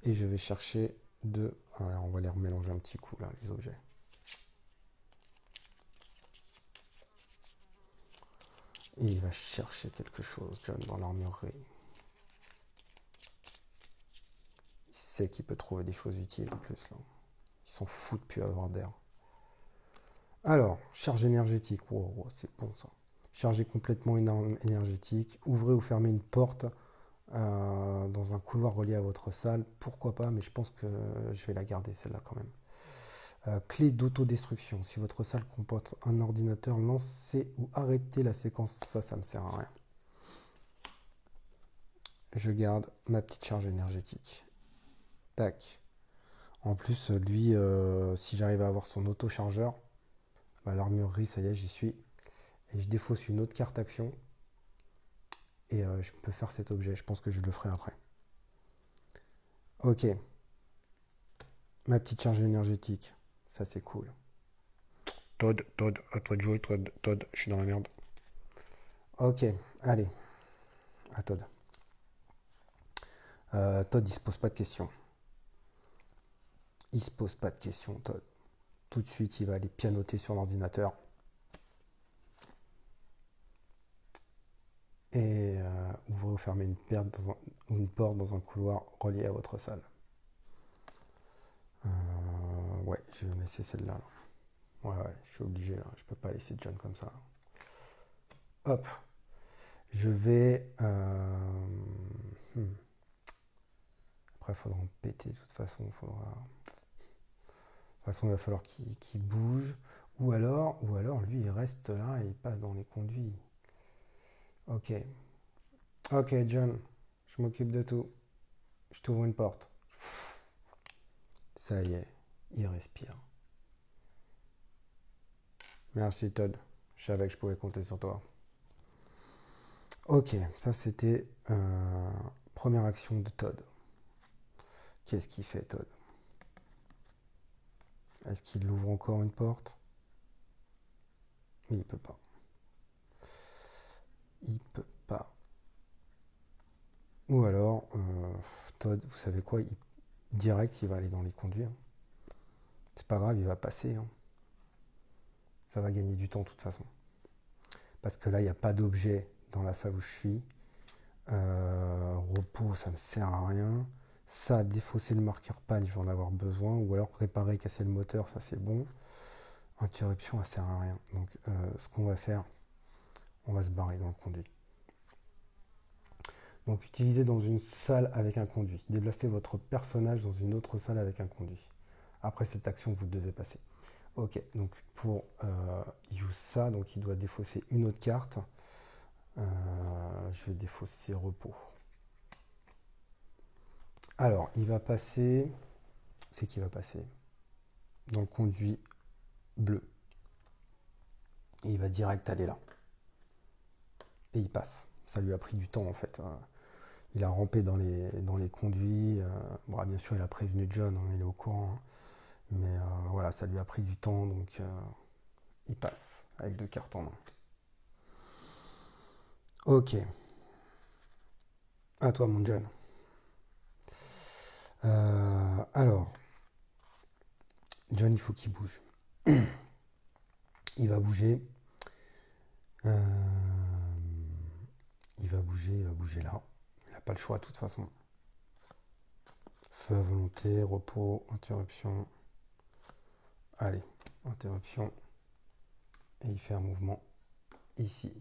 Et je vais chercher 2. Alors, on va les remélanger un petit coup, là, les objets. Et il va chercher quelque chose, John, dans l'armurerie. Il sait qu'il peut trouver des choses utiles en plus, là. Il s'en fout de plus avoir d'air. Alors, charge énergétique. Wow, c'est bon, ça. Chargez complètement une arme énergétique. Ouvrez ou fermez une porte dans un couloir relié à votre salle. Pourquoi pas, mais je pense que je vais la garder, celle-là, quand même. Clé d'autodestruction. Si votre salle comporte un ordinateur, lancez ou arrêtez la séquence. Ça me sert à rien. Je garde ma petite charge énergétique. Tac. En plus, lui, si j'arrive à avoir son auto-chargeur, bah, l'armurerie, ça y est, j'y suis. Et je défausse une autre carte action. Et je peux faire cet objet. Je pense que je le ferai après. Ok. Ma petite charge énergétique. Ça, c'est cool. Todd, à toi de jouer, Todd, je suis dans la merde. Ok, allez. À Todd. Todd, il se pose pas de questions. Il se pose pas de questions, Todd. Tout de suite, il va aller pianoter sur l'ordinateur. Et ouvrez ou fermez une porte dans un couloir relié à votre salle. Ouais, je vais laisser celle-là. Ouais, je suis obligé, là. Je peux pas laisser John comme ça. Hop. Je vais... Après, il faudra en péter de toute façon. De toute façon, il va falloir qu'il bouge. Ou alors, lui, il reste là et il passe dans les conduits. Ok. Ok, John. Je m'occupe de tout. Je t'ouvre une porte. Ça y est, il respire. Merci, Todd. Je savais que je pouvais compter sur toi. Ok, ça c'était première action de Todd. Qu'est-ce qu'il fait, Todd? Est-ce qu'il ouvre encore une porte? Mais il peut pas. Il peut pas. Ou alors, Todd, vous savez quoi? Direct, il va aller dans les conduits. Hein. C'est pas grave, il va passer. Hein. Ça va gagner du temps de toute façon. Parce que là, il n'y a pas d'objet dans la salle où je suis. Repos, ça me sert à rien. Ça, défausser le marqueur panne, je vais en avoir besoin. Ou alors réparer, casser le moteur, ça c'est bon. Interruption, ça sert à rien. Donc, ce qu'on va faire, on va se barrer dans le conduit. Donc, utilisez dans une salle avec un conduit. Déplacez votre personnage dans une autre salle avec un conduit. Après cette action, vous devez passer. Ok, donc il joue ça, donc il doit défausser une autre carte. Je vais défausser repos. Alors, il va passer. C'est qu'il va passer dans le conduit bleu. Et il va direct aller là. Et il passe. Ça lui a pris du temps en fait. Il a rampé dans les conduits. Bon, bien sûr, il a prévenu John, hein, il est au courant. Hein. Mais voilà, ça lui a pris du temps, donc il passe avec 2 cartes en main. Ok. À toi, mon John. Alors, John, il faut qu'il bouge. Il va bouger. Il va bouger là. Il n'a pas le choix de toute façon. Feu à volonté, repos, interruption. Allez, interruption. Et il fait un mouvement ici.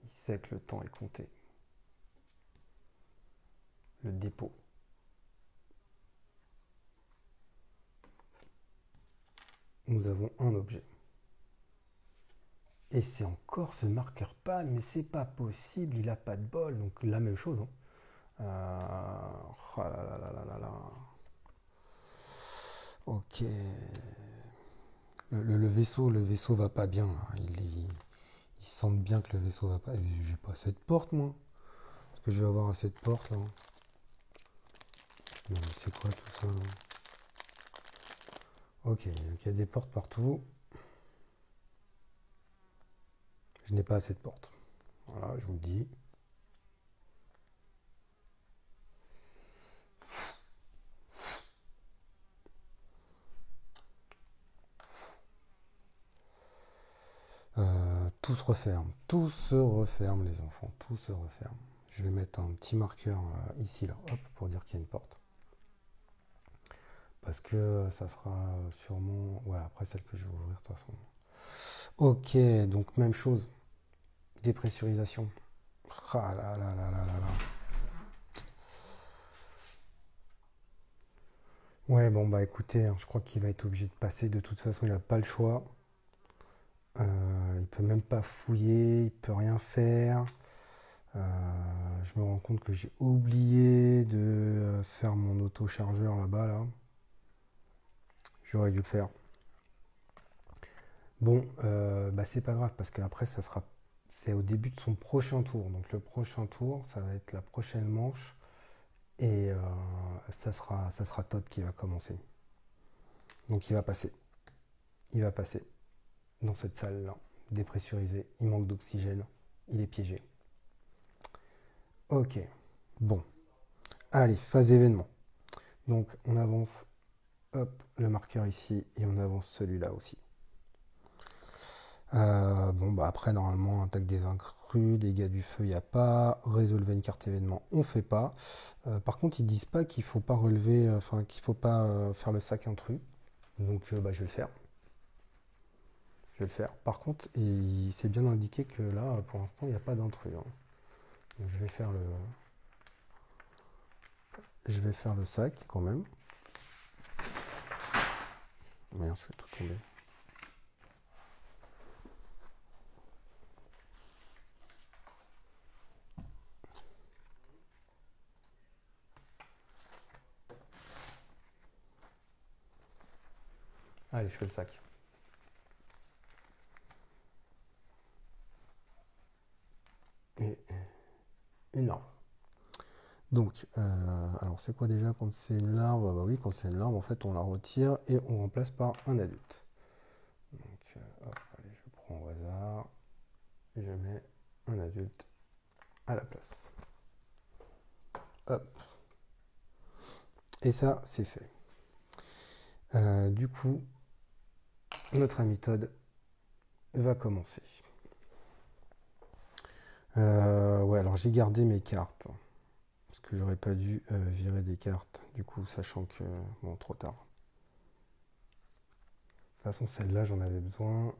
Il sait que le temps est compté. Le dépôt. Nous avons un objet. Et c'est encore ce marqueur panne, mais c'est pas possible, il a pas de bol. Donc la même chose. Oh là là là là là là. Ok. Le vaisseau va pas bien là. Ils sentent bien que le vaisseau va pas. J'ai pas cette porte moi. Est-ce que je vais avoir à cette porte là? Non mais c'est quoi tout ça là? Ok, donc il y a des portes partout. Je n'ai pas assez de portes. Voilà, je vous le dis. Tout se referme. Tout se referme les enfants. Tout se referme. Je vais mettre un petit marqueur ici là, hop, pour dire qu'il y a une porte. Parce que ça sera sûrement... Ouais, après celle que je vais ouvrir de toute façon. Ok, donc même chose. Dépressurisation. Ah là là là là là là. Ouais, bon bah écoutez, hein, je crois qu'il va être obligé de passer. De toute façon, il n'a pas le choix. Il peut même pas fouiller, il peut rien faire. Je me rends compte que j'ai oublié de faire mon auto-chargeur là-bas là. J'aurais dû le faire. Bon, bah c'est pas grave parce qu'après ça sera, c'est au début de son prochain tour. Donc le prochain tour, ça va être la prochaine manche et ça sera Todd qui va commencer. Donc il va passer dans cette salle là, dépressurisé. Il manque d'oxygène, il est piégé. Ok, bon, allez, phase événement. Donc on avance, hop, le marqueur ici et on avance celui-là aussi. Bon, bah après, normalement, attaque des incrus, dégâts du feu, il n'y a pas. Résolver une carte événement, on fait pas. Par contre, ils disent pas qu'il faut pas relever, enfin, qu'il faut pas faire le sac intrus. Donc, bah, je vais le faire. Je vais le faire. Par contre, c'est bien indiqué que là, pour l'instant, il n'y a pas d'intrus, hein. Donc, je vais faire le sac quand même. Merde, je fais tout tomber. Allez, je fais le sac. Et une arme. Donc, alors c'est quoi déjà quand c'est une larve? Bah oui, quand c'est une larve, en fait, on la retire et on remplace par un adulte. Donc, hop, allez, je prends au hasard et je mets un adulte à la place. Hop. Et ça, c'est fait. Du coup, notre ami Todd va commencer. Ouais, alors j'ai gardé mes cartes. Parce que j'aurais pas dû virer des cartes, du coup, sachant que... Bon, trop tard. De toute façon, celle-là, j'en avais besoin.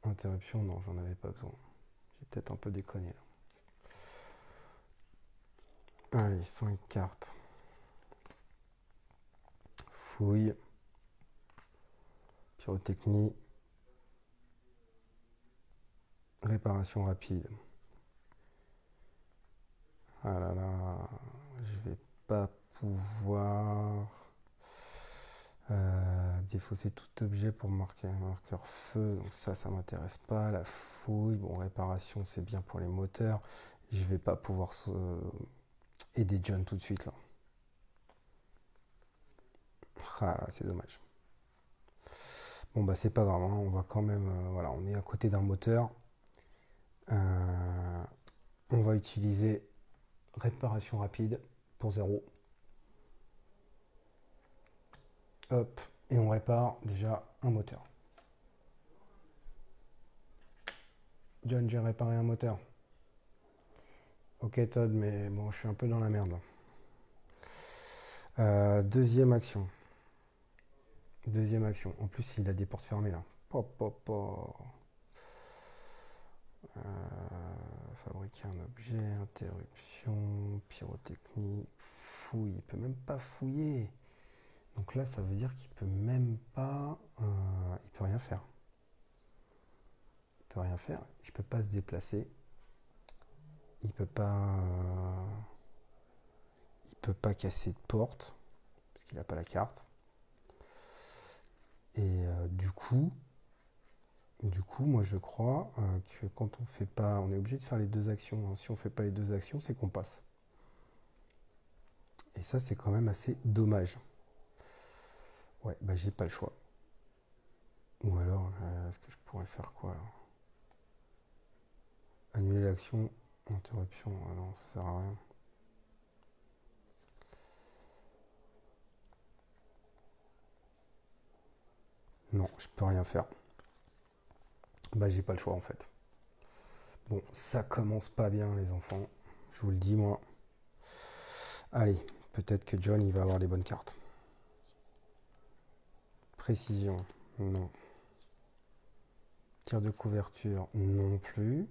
Interruption, non, j'en avais pas besoin. J'ai peut-être un peu déconné là. Allez, 5 cartes. Fouille. Pyrotechnie. Réparation rapide. Ah là là, je vais pas pouvoir défausser tout objet pour marquer un marqueur feu. Donc ça m'intéresse pas. La fouille, bon, réparation, c'est bien pour les moteurs. Je vais pas pouvoir aider John tout de suite là. Ah, c'est dommage. Bon bah c'est pas grave, hein, on va quand même, voilà, on est à côté d'un moteur. On va utiliser réparation rapide pour 0. Hop, et on répare déjà un moteur. John, j'ai réparé un moteur. Ok Todd, mais bon, je suis un peu dans la merde. Deuxième action. Deuxième action. En plus, il a des portes fermées là. Pop, pop, pop. Fabriquer un objet, interruption, pyrotechnie, fouille. Il peut même pas fouiller. Donc là, ça veut dire qu'il peut même pas... il peut rien faire. Il peut rien faire. Il peut pas se déplacer. Il peut pas... peut pas casser de porte, parce qu'il n'a pas la carte. Et du coup, moi je crois que quand on fait pas, on est obligé de faire les deux actions, hein. Si on fait pas les deux actions, c'est qu'on passe. Et ça, c'est quand même assez dommage. Ouais, bah j'ai pas le choix. Ou alors, est-ce que je pourrais faire quoi là? Annuler l'action, interruption, ah non, ça sert à rien. Non, je peux rien faire. Bah j'ai pas le choix en fait. Bon, ça commence pas bien les enfants. Je vous le dis moi. Allez, peut-être que John il va avoir les bonnes cartes. Précision, non. Tir de couverture, non plus.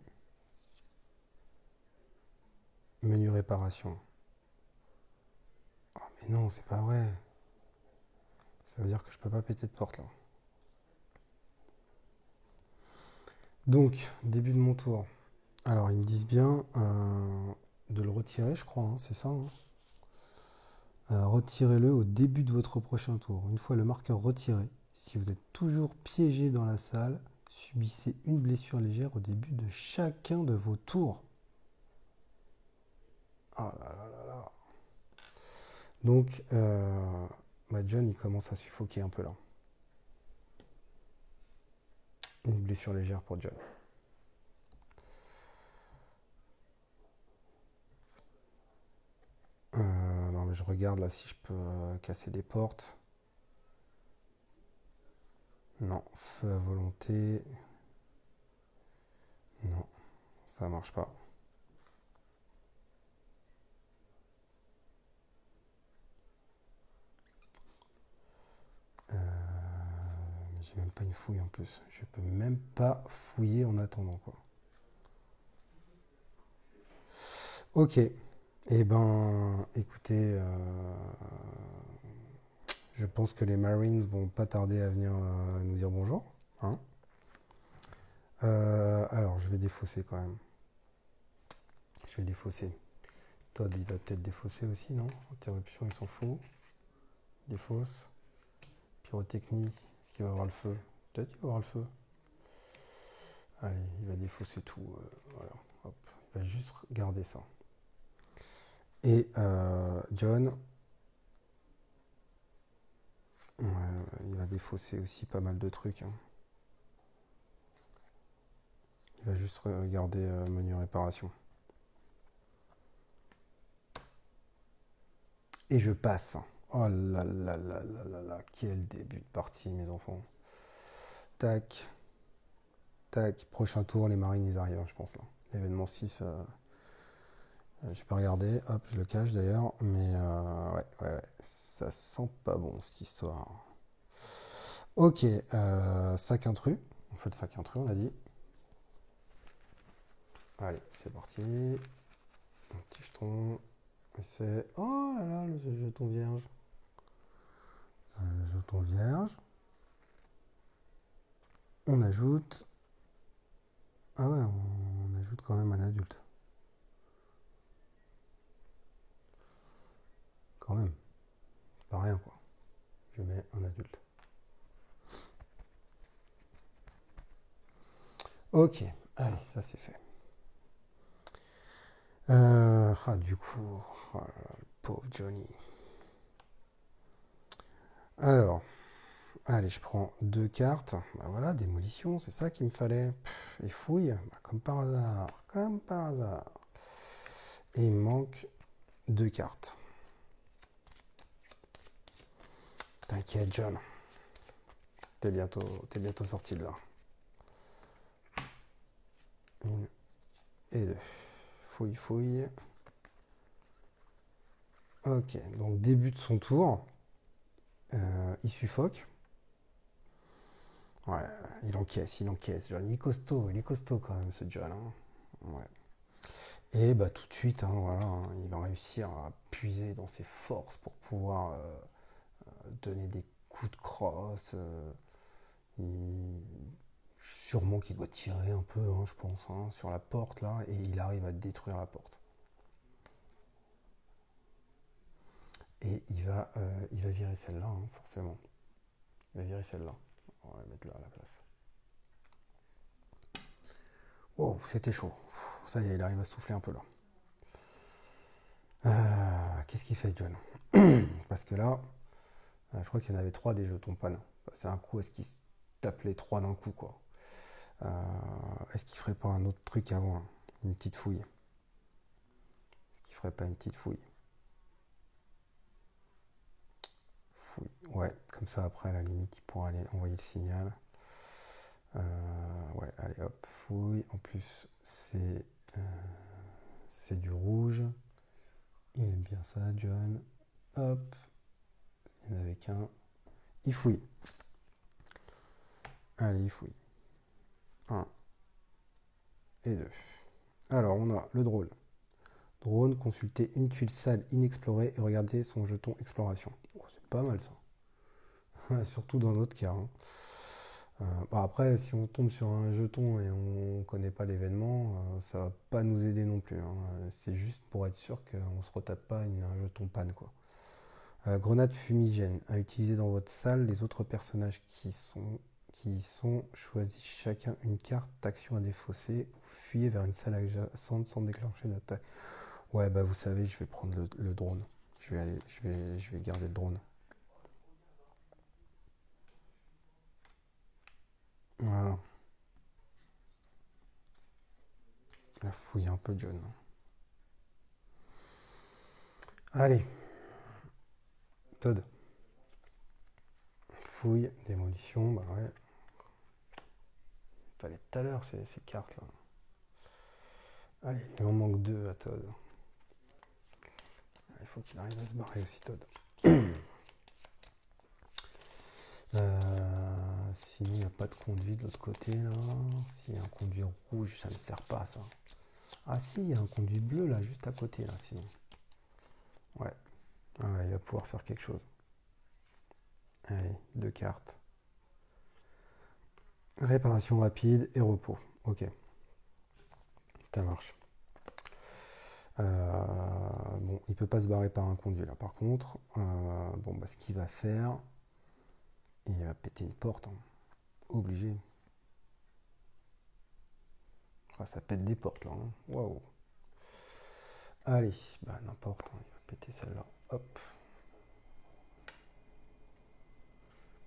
Menu réparation. Oh, mais non, c'est pas vrai. Ça veut dire que je peux pas péter de porte là. Donc, début de mon tour. Alors, ils me disent bien de le retirer, je crois, hein, c'est ça. Hein. Retirez-le au début de votre prochain tour. Une fois le marqueur retiré, si vous êtes toujours piégé dans la salle, subissez une blessure légère au début de chacun de vos tours. Ah là là là là. Donc, John, il commence à suffoquer un peu là. Une blessure légère pour John. Non, mais je regarde là si je peux casser des portes. Non, feu à volonté. Non, ça marche pas. J'ai même pas une fouille en plus. Je peux même pas fouiller en attendant quoi. Ok. Eh ben, écoutez, je pense que les Marines vont pas tarder à venir nous dire bonjour. Hein. Alors, je vais défausser quand même. Je vais défausser. Todd, il va peut-être défausser aussi, non? Interruption, il s'en fout. Défausse. Pyrotechnie, est-ce qu'il va avoir le feu? Peut-être qu'il va avoir le feu. Allez, il va défausser tout. Voilà, hop. Il va juste garder ça. Et John, il va défausser aussi pas mal de trucs. Hein. Il va juste regarder menu réparation. Et je passe. Oh là là là là là là. Quel début de partie, mes enfants. Tac. Tac. Prochain tour, les marines, ils arrivent, je pense. L'événement 6, j'ai pas regardé. Hop, je le cache d'ailleurs. Mais ouais. Ça sent pas bon, cette histoire. Ok. Sac intrus. On fait le sac intrus, on a dit. Allez, c'est parti. Un petit jeton. C'est... Oh là là, le jeton vierge. Le jeton vierge. On ajoute... Ah ouais, on ajoute quand même un adulte. Quand même. Pas rien, quoi. Je mets un adulte. Ok, allez, ça c'est fait. Du coup, pauvre Johnny. Alors, allez, je prends 2 cartes. Bah voilà, démolition, c'est ça qu'il me fallait. Et fouille, bah, comme par hasard. Comme par hasard. Et il me manque 2 cartes. T'inquiète, John. T'es bientôt sorti de là. 1 et 2. Fouille. Ok, donc début de son tour. Il suffoque. Ouais, il encaisse. John, il est costaud quand même ce John. Hein. Ouais. Et bah tout de suite, hein, voilà, hein, il va réussir à puiser dans ses forces pour pouvoir donner des coups de crosse. Sûrement qu'il doit tirer un peu, hein, je pense, hein, sur la porte là, et il arrive à détruire la porte. Et il va virer celle-là, hein, forcément. Il va virer celle-là. On va la mettre là à la place. Wow, c'était chaud. Ça y est, il arrive à souffler un peu là. Qu'est-ce qu'il fait, John? Parce que là, je crois qu'il y en avait 3 des jetons panne. C'est un coup, est-ce qu'il se tape les 3 d'un coup, quoi? Est-ce qu'il ferait pas un autre truc avant, hein? Une petite fouille? Est-ce qu'il ferait pas une petite fouille? Fouille. Ouais, comme ça après, à la limite, il pourra aller envoyer le signal. Ouais, allez hop, fouille. En plus, c'est du rouge. Il aime bien ça, John. Hop, il n'y en avait qu'un. Il fouille. Allez, il fouille. 1 et 2. Alors, on a le drone. Drone, consulter une tuile sale inexplorée et regarder son jeton exploration. Oh, c'est pas mal ça. Surtout dans notre cas, hein. Bah après, si on tombe sur un jeton et on ne connaît pas l'événement, ça va pas nous aider non plus, hein. C'est juste pour être sûr qu'on ne se retape pas un jeton panne, quoi. Grenade fumigène. À utiliser dans votre salle, les autres personnages qui y sont choisissent chacun une carte d'action à défausser ou fuyez vers une salle adjacente sans déclencher d'attaque. Ouais, bah vous savez, je vais prendre le drone. Je vais garder le drone. Voilà. La fouille un peu, John. Allez, Todd. Fouille, démolition, bah ouais. Fallait tout à l'heure ces cartes là. Allez, il en manque 2 à Todd. Il faut qu'il arrive à se barrer aussi, Todd. Sinon, il n'y a pas de conduit de l'autre côté là. S'il y a un conduit rouge, ça ne me sert pas ça. Ah si, il y a un conduit bleu là, juste à côté là, sinon. Ouais. Ah ouais, il va pouvoir faire quelque chose. Allez, 2 cartes. Réparation rapide et repos. Ok. Ça marche. Bon, il peut pas se barrer par un conduit là. Par contre, bon, bah, ce qu'il va faire, il va péter une porte, hein. Obligé. Ah, ça pète des portes là, hein. Waouh. Allez, bah n'importe, hein, il va péter celle-là. Hop.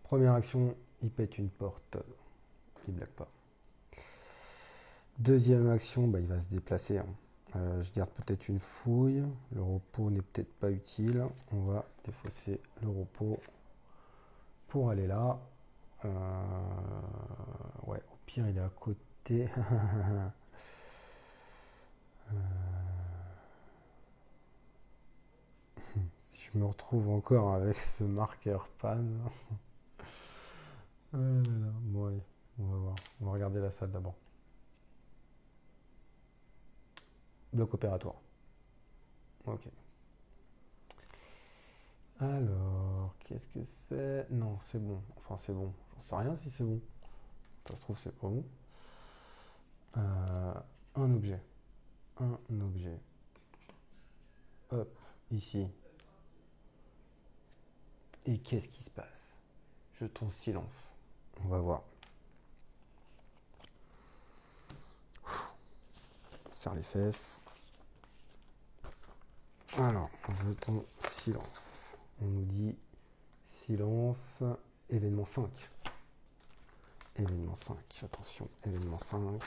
Première action, il pète une porte. Il blague pas. Deuxième action, bah, il va se déplacer, hein. Je garde peut-être une fouille. Le repos n'est peut-être pas utile. On va défausser le repos pour aller là. Ouais, au pire, il est à côté. Si je me retrouve encore avec ce marqueur panne. Bon, allez, on va voir. On va regarder la salle d'abord. Bloc opératoire. Ok. Alors, qu'est-ce que c'est? Non, c'est bon. Enfin, c'est bon. J'en sais rien si c'est bon. Ça se trouve, c'est pas bon. Un objet. Un objet. Hop, ici. Et qu'est-ce qui se passe? Jeton silence. On va voir. Serre les fesses. Alors, jeton silence. On nous dit silence, événement 5. Événement 5, attention, événement 5.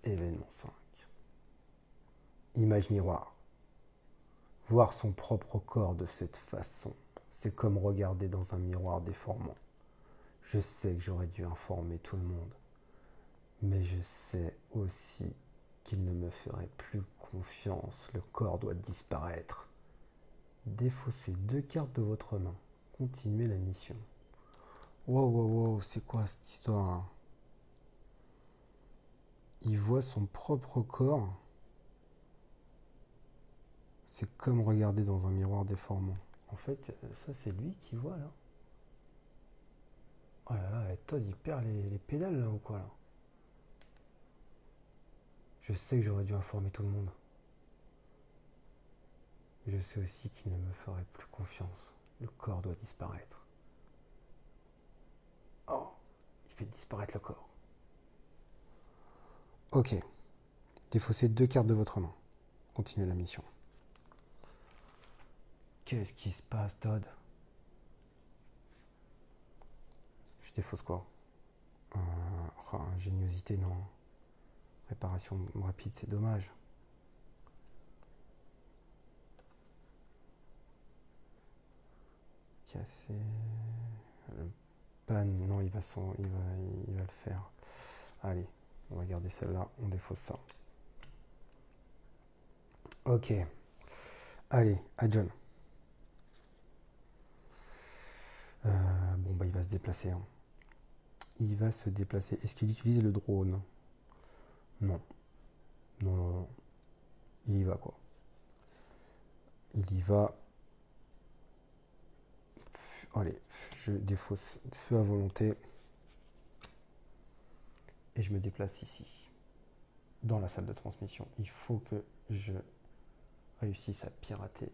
Événement 5. Image miroir. Voir son propre corps de cette façon, c'est comme regarder dans un miroir déformant. Je sais que j'aurais dû informer tout le monde, mais je sais aussi qu'il ne me ferait plus confiance. Le corps doit disparaître. Défaussez 2 cartes de votre main. Continuez la mission. Wow, wow, wow, c'est quoi cette histoire là? Il voit son propre corps. C'est comme regarder dans un miroir déformant. En fait, ça c'est lui qui voit là. Oh là là, Todd il perd les pédales là ou quoi là? Je sais que j'aurais dû informer tout le monde. je sais aussi qu'il ne me ferait plus confiance. Le corps doit disparaître. Oh, il fait disparaître le corps. Ok. Défaussez 2 cartes de votre main. Continuez la mission. Qu'est-ce qui se passe, Todd? Je défausse quoi? Ingéniosité, non. Réparation rapide, c'est dommage. Casser. Le panne, non, il va le faire. Allez, on va garder celle-là, on défausse ça. Ok. Allez, à John. Bon, bah, il va se déplacer. Hein. Il va se déplacer. Est-ce qu'il utilise le drone? Non. Non, non, non. Il y va, quoi. Il y va. Allez, je défausse feu à volonté. Et je me déplace ici. Dans la salle de transmission. Il faut que je réussisse à pirater.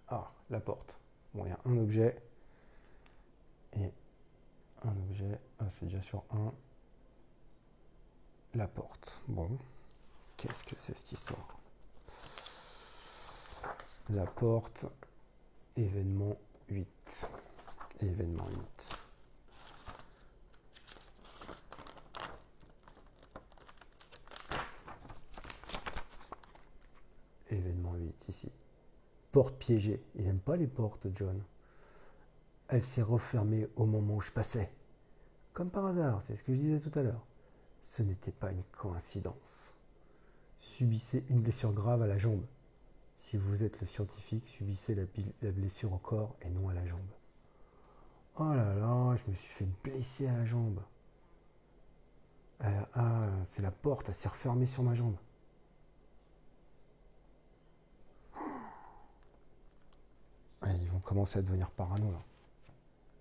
Ah, la porte. Bon, il y a un objet. Et un objet. Ah, c'est déjà sur un. La porte. Bon. Qu'est-ce que c'est cette histoire? La porte. Événement 8. Événement 8. Événement 8 ici. Porte piégée. Il n'aime pas les portes, John. Elle s'est refermée au moment où je passais. Comme par hasard, c'est ce que je disais tout à l'heure. Ce n'était pas une coïncidence. Subissez une blessure grave à la jambe. Si vous êtes le scientifique, subissez la blessure au corps et non à la jambe. Oh là là, je me suis fait blesser à la jambe. C'est la porte, elle s'est refermée sur ma jambe. Ils vont commencer à devenir parano là.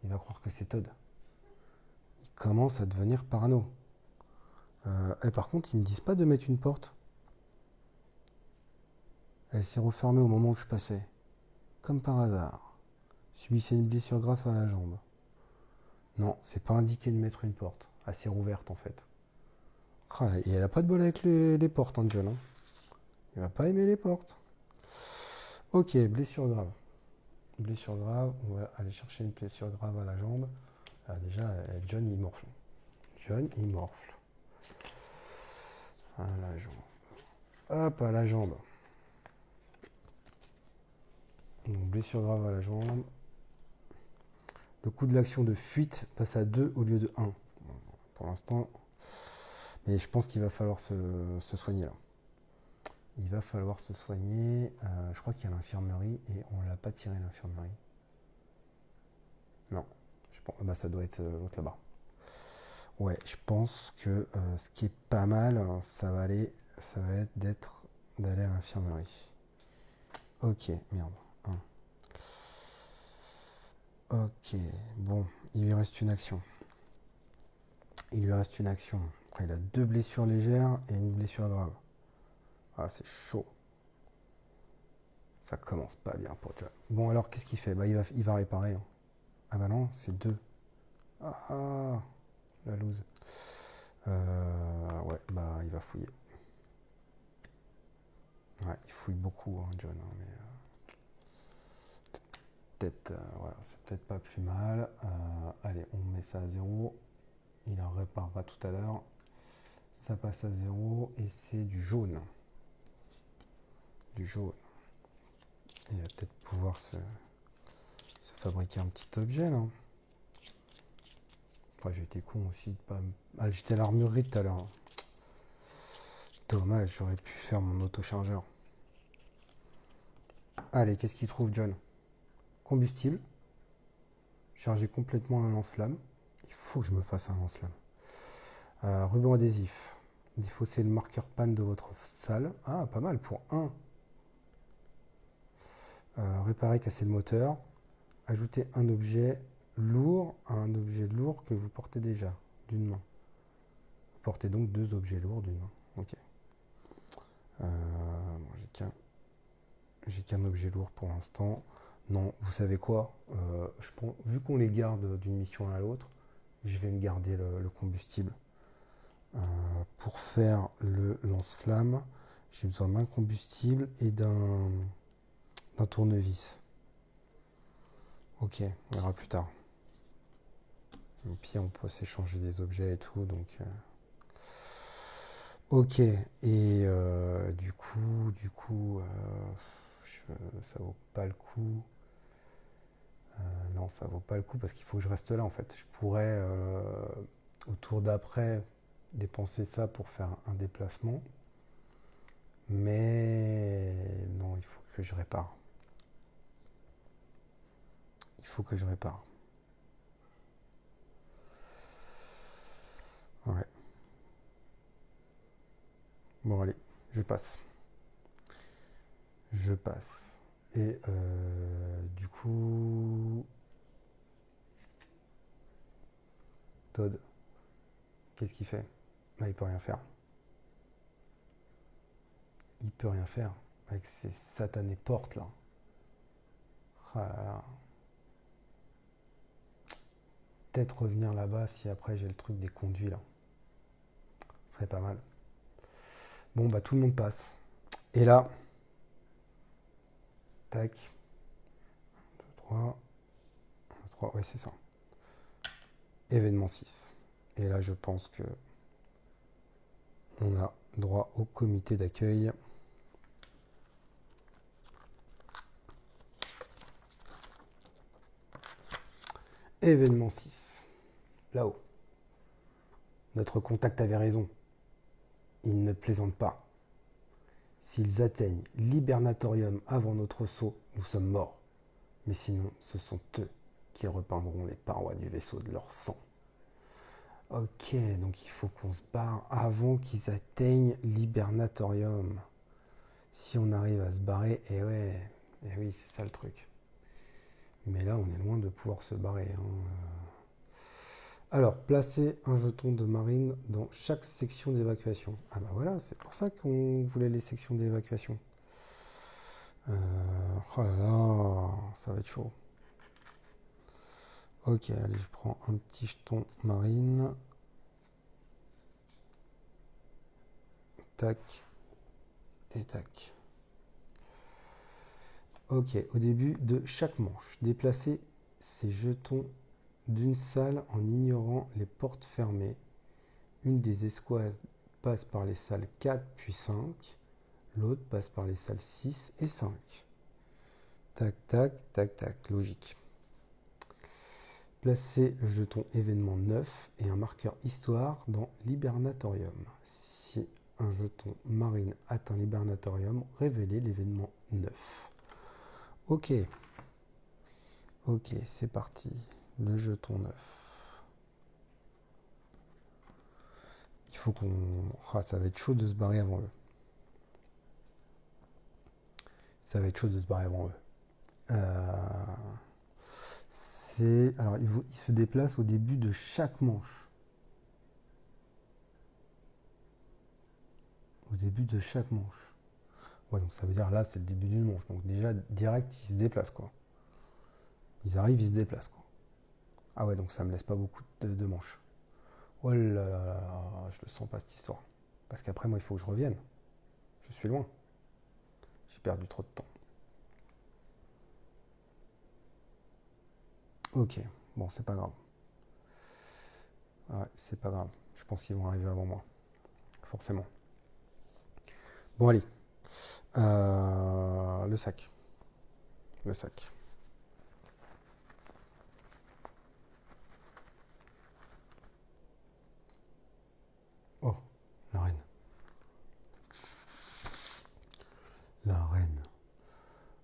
Il va croire que c'est Todd. Il commence à devenir parano. Et par contre, ils me disent pas de mettre une porte. Elle s'est refermée au moment où je passais. Comme par hasard. Subissez une blessure grave à la jambe. Non, c'est pas indiqué de mettre une porte. Assez rouverte en fait. Et elle a pas de bol avec les portes, hein, John. Hein. Il va pas aimer les portes. Ok, blessure grave. Blessure grave, on va aller chercher une blessure grave à la jambe. Ah, déjà, John il morfle. John il morfle. À la jambe. Hop, à la jambe. Donc, blessure grave à la jambe. Le coût de l'action de fuite passe à 2 au lieu de 1. Pour l'instant. Mais je pense qu'il va falloir se soigner là. Il va falloir se soigner. Je crois qu'il y a l'infirmerie et on ne l'a pas tiré l'infirmerie. Non. Je pense, bah, ça doit être l'autre là-bas. Ouais, je pense que ce qui est pas mal, ça va être d'aller à l'infirmerie. Ok, merde. Ok, bon, il lui reste une action. Il lui reste une action. Après, il a 2 blessures légères et une blessure grave. Ah, c'est chaud. Ça commence pas bien pour John. Bon, alors, qu'est-ce qu'il fait? Bah, il va réparer. Hein. Ah bah non, c'est 2. Ah, la loose. Ouais, bah, il va fouiller. Ouais, il fouille beaucoup, hein, John. Hein, mais peut-être, voilà, c'est peut-être pas plus mal. Allez, on met ça à 0. Il en réparera tout à l'heure. Ça passe à 0 et c'est du jaune. Du jaune. Il va peut-être pouvoir se fabriquer un petit objet là. Enfin, j'ai été con aussi de pas. Ah, j'étais à l'armurerie tout à l'heure. Dommage, j'aurais pu faire mon autochargeur. Allez, qu'est-ce qu'il trouve, John? Combustible. Charger complètement un lance-flamme. Il faut que je me fasse un lance-flamme. Ruban adhésif. Défausser le marqueur panne de votre salle. Ah, pas mal pour 1. Réparer, casser le moteur. Ajouter un objet lourd à un objet lourd que vous portez déjà d'une main. Vous portez donc 2 objets lourds d'une main. Ok. Bon, j'ai qu'un J'ai qu'un objet lourd pour l'instant. Non, vous savez quoi? Vu qu'on les garde d'une mission à l'autre, je vais me garder le combustible. Pour faire le lance-flamme, j'ai besoin d'un combustible et d'un tournevis. Ok, on verra plus tard. Et puis on peut s'échanger des objets et tout, donc... Ok, et ça vaut pas le coup. Non, ça vaut pas le coup parce qu'il faut que je reste là en fait. Je pourrais, au tour d'après, dépenser ça pour faire un déplacement. Mais non, il faut que je répare. Il faut que je répare. Ouais. Bon, allez, je passe. Je passe. Et du coup, Todd, qu'est-ce qu'il fait? Bah, il peut rien faire. Il peut rien faire avec ces satanées portes là. Ah là là. Peut-être revenir là-bas si après j'ai le truc des conduits là. Ce serait pas mal. Bon bah tout le monde passe. Et là, tac, 3, 3, ouais c'est ça. Événement 6. Et là je pense que on a droit au comité d'accueil. Événement 6. Là-haut. Notre contact avait raison. Ils ne plaisantent pas. S'ils atteignent l'hibernatorium avant notre saut, nous sommes morts. Mais sinon, ce sont eux qui repeindront les parois du vaisseau de leur sang. Ok, donc il faut qu'on se barre avant qu'ils atteignent l'hibernatorium. Si on arrive à se barrer, et oui, c'est ça le truc. Mais là, on est loin de pouvoir se barrer. Alors, placer un jeton de marine dans chaque section d'évacuation. Ah bah voilà, c'est pour ça qu'on voulait les sections d'évacuation. Oh là là, ça va être chaud. Ok, allez, je prends un petit jeton marine. Tac. Et tac. Ok, au début de chaque manche, déplacer ces jetons d'une salle en ignorant les portes fermées. Une des escouades passe par les salles 4 puis 5. L'autre passe par les salles 6 et 5. Tac, tac, tac, tac, logique. Placez le jeton événement 9 et un marqueur histoire dans l'hibernatorium. Si un jeton marine atteint l'hibernatorium, révélez l'événement 9. Ok. Ok, c'est parti. Le jeton 9. Il faut qu'on... Ah, ça va être chaud de se barrer avant eux. Ça va être chaud de se barrer avant eux. Alors, il se déplace au début de chaque manche. Au début de chaque manche. Ouais, donc ça veut dire là, c'est le début d'une manche. Donc déjà, direct, ils se déplacent, quoi. Ils arrivent, ils se déplacent, quoi. Ah ouais, donc ça me laisse pas beaucoup de manches. Oh là là là, je le sens pas cette histoire. Parce qu'après, moi, il faut que je revienne. Je suis loin. J'ai perdu trop de temps. Ok, bon, c'est pas grave. Ouais, c'est pas grave. Je pense qu'ils vont arriver avant moi. Forcément. Bon, allez. Le sac. Le sac. Oh, la reine. La reine.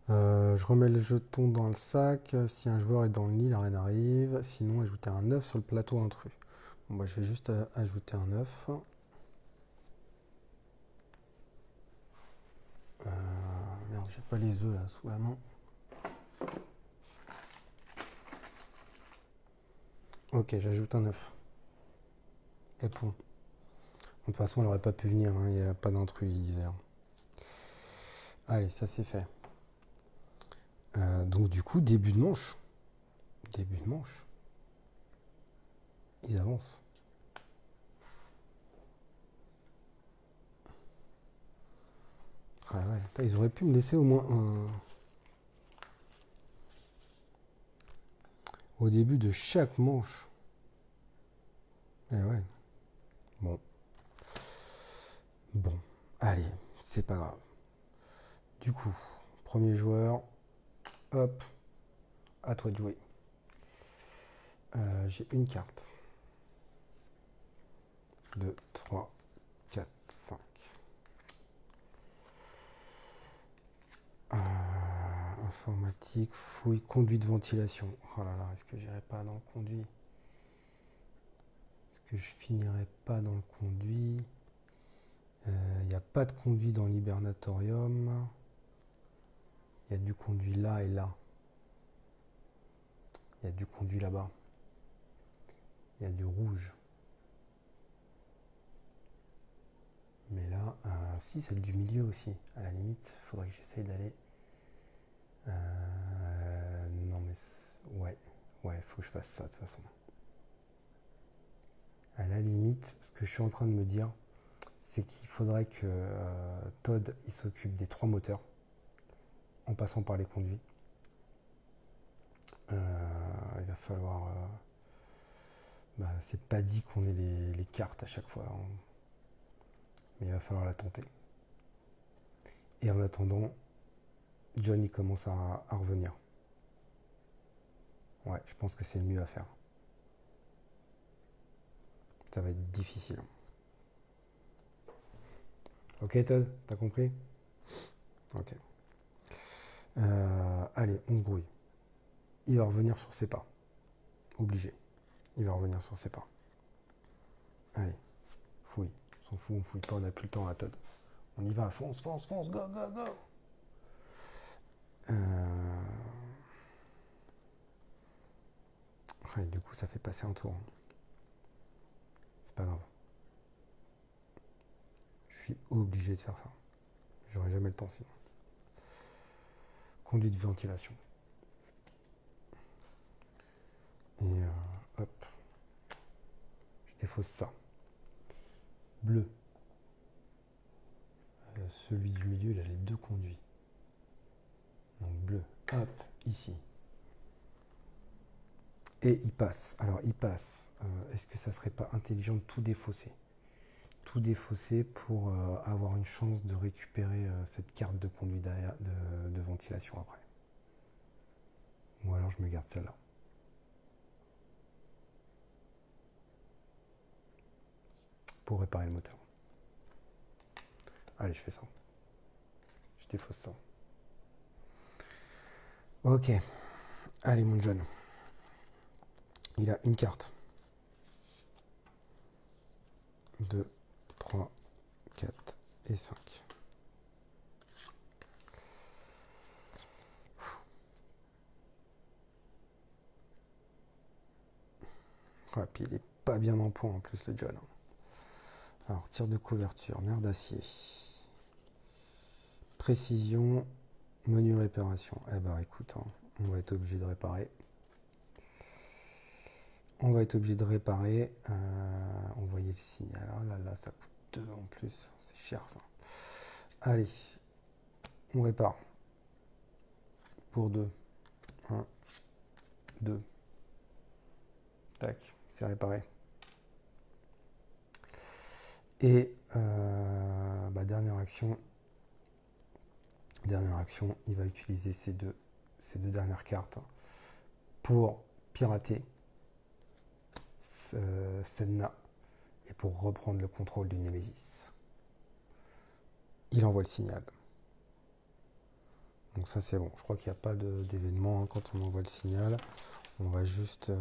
Je remets le jeton dans le sac. Si un joueur est dans le nid, la reine arrive. Sinon, ajouter un œuf sur le plateau intrus. Bon, bah, je vais juste ajouter un œuf. Merde, j'ai pas les œufs là sous la main. Ok, j'ajoute un œuf. Et bon. De toute façon, elle n'aurait pas pu venir. Il n'y a pas d'intrus, il disait. Allez, ça c'est fait. Donc du coup, début de manche. Début de manche. Ils avancent. Ah ouais, putain, ils auraient pu me laisser au moins un... Au début de chaque manche. Eh ouais. Bon. Bon. Allez, c'est pas grave. Du coup, premier joueur. Hop. À toi de jouer. J'ai une carte. 2, 3, 4, 5. Informatique, fouille, conduit de ventilation. Oh là là, est-ce que j'irai pas dans le conduit? Est-ce que je finirai pas dans le conduit? Il n'y a pas de conduit dans l'hibernatorium. Il y a du conduit là et là. Il y a du conduit là-bas. Il y a du rouge. Mais là, si, celle du milieu aussi. À la limite, il faudrait que j'essaye d'aller... non mais... Ouais, ouais, faut que je fasse ça de toute façon. À la limite, ce que je suis en train de me dire, c'est qu'il faudrait que Todd il s'occupe des 3 moteurs, en passant par les conduits. Il va falloir... c'est pas dit qu'on ait les cartes à chaque fois, hein. Mais il va falloir la tenter. Et en attendant, John il commence à revenir. Ouais, je pense que c'est le mieux à faire. Ça va être difficile. Ok Todd, t'as compris? Ok. Allez, on se grouille. Il va revenir sur ses pas. Obligé. Il va revenir sur ses pas. Allez, fouille. On s'en fout, on fouille pas, on n'a plus le temps à Todd. On y va, fonce, fonce, fonce, go, go, go. Ouais, du coup, ça fait passer un tour. C'est pas grave. Je suis obligé de faire ça. J'aurai jamais le temps sinon. Conduite de ventilation. Et hop. Je défausse ça. Bleu. Celui du milieu, il a les 2 conduits. Donc bleu. Hop, ici. Et il passe. Alors il passe. Est-ce que ça serait pas intelligent de tout défausser? Tout défausser pour avoir une chance de récupérer cette carte de conduit de ventilation après. Ou alors je me garde celle-là. Pour réparer le moteur. Allez, je fais ça. Je défausse ça. Ok. Allez, mon jeune. Il a une carte. 2, 3, 4 et 5. Ouais, puis il est pas bien en point en plus le John. Alors, tir de couverture, nerf d'acier. Précision, menu réparation. Eh ben écoute, hein, on va être obligé de réparer. On va être obligé de réparer. Envoyer le signal. Alors là, ça coûte 2 en plus. C'est cher ça. Allez, on répare. Pour 2. 1, 2. Tac, c'est réparé. Et dernière action. Dernière action, il va utiliser ces deux dernières cartes pour pirater Sedna et pour reprendre le contrôle du Némésis. Il envoie le signal. Donc ça c'est bon. Je crois qu'il n'y a pas d'événement hein, quand on envoie le signal. On va juste...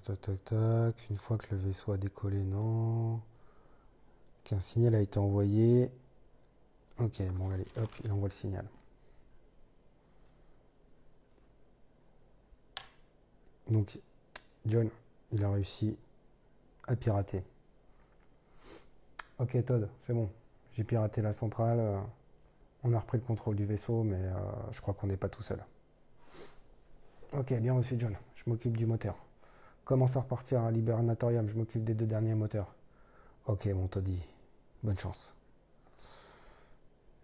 tac tac tac. Une fois que le vaisseau a décollé, non. Qu'un signal a été envoyé. Ok, bon allez, hop, il envoie le signal. Donc, John, il a réussi à pirater. Ok, Todd, c'est bon. J'ai piraté la centrale. On a repris le contrôle du vaisseau, mais je crois qu'on n'est pas tout seul. Ok, bien reçu, John. Je m'occupe du moteur. Commence à repartir à l'hibernatorium. Je m'occupe des 2 derniers moteurs. Ok, mon Toddy. Bonne chance.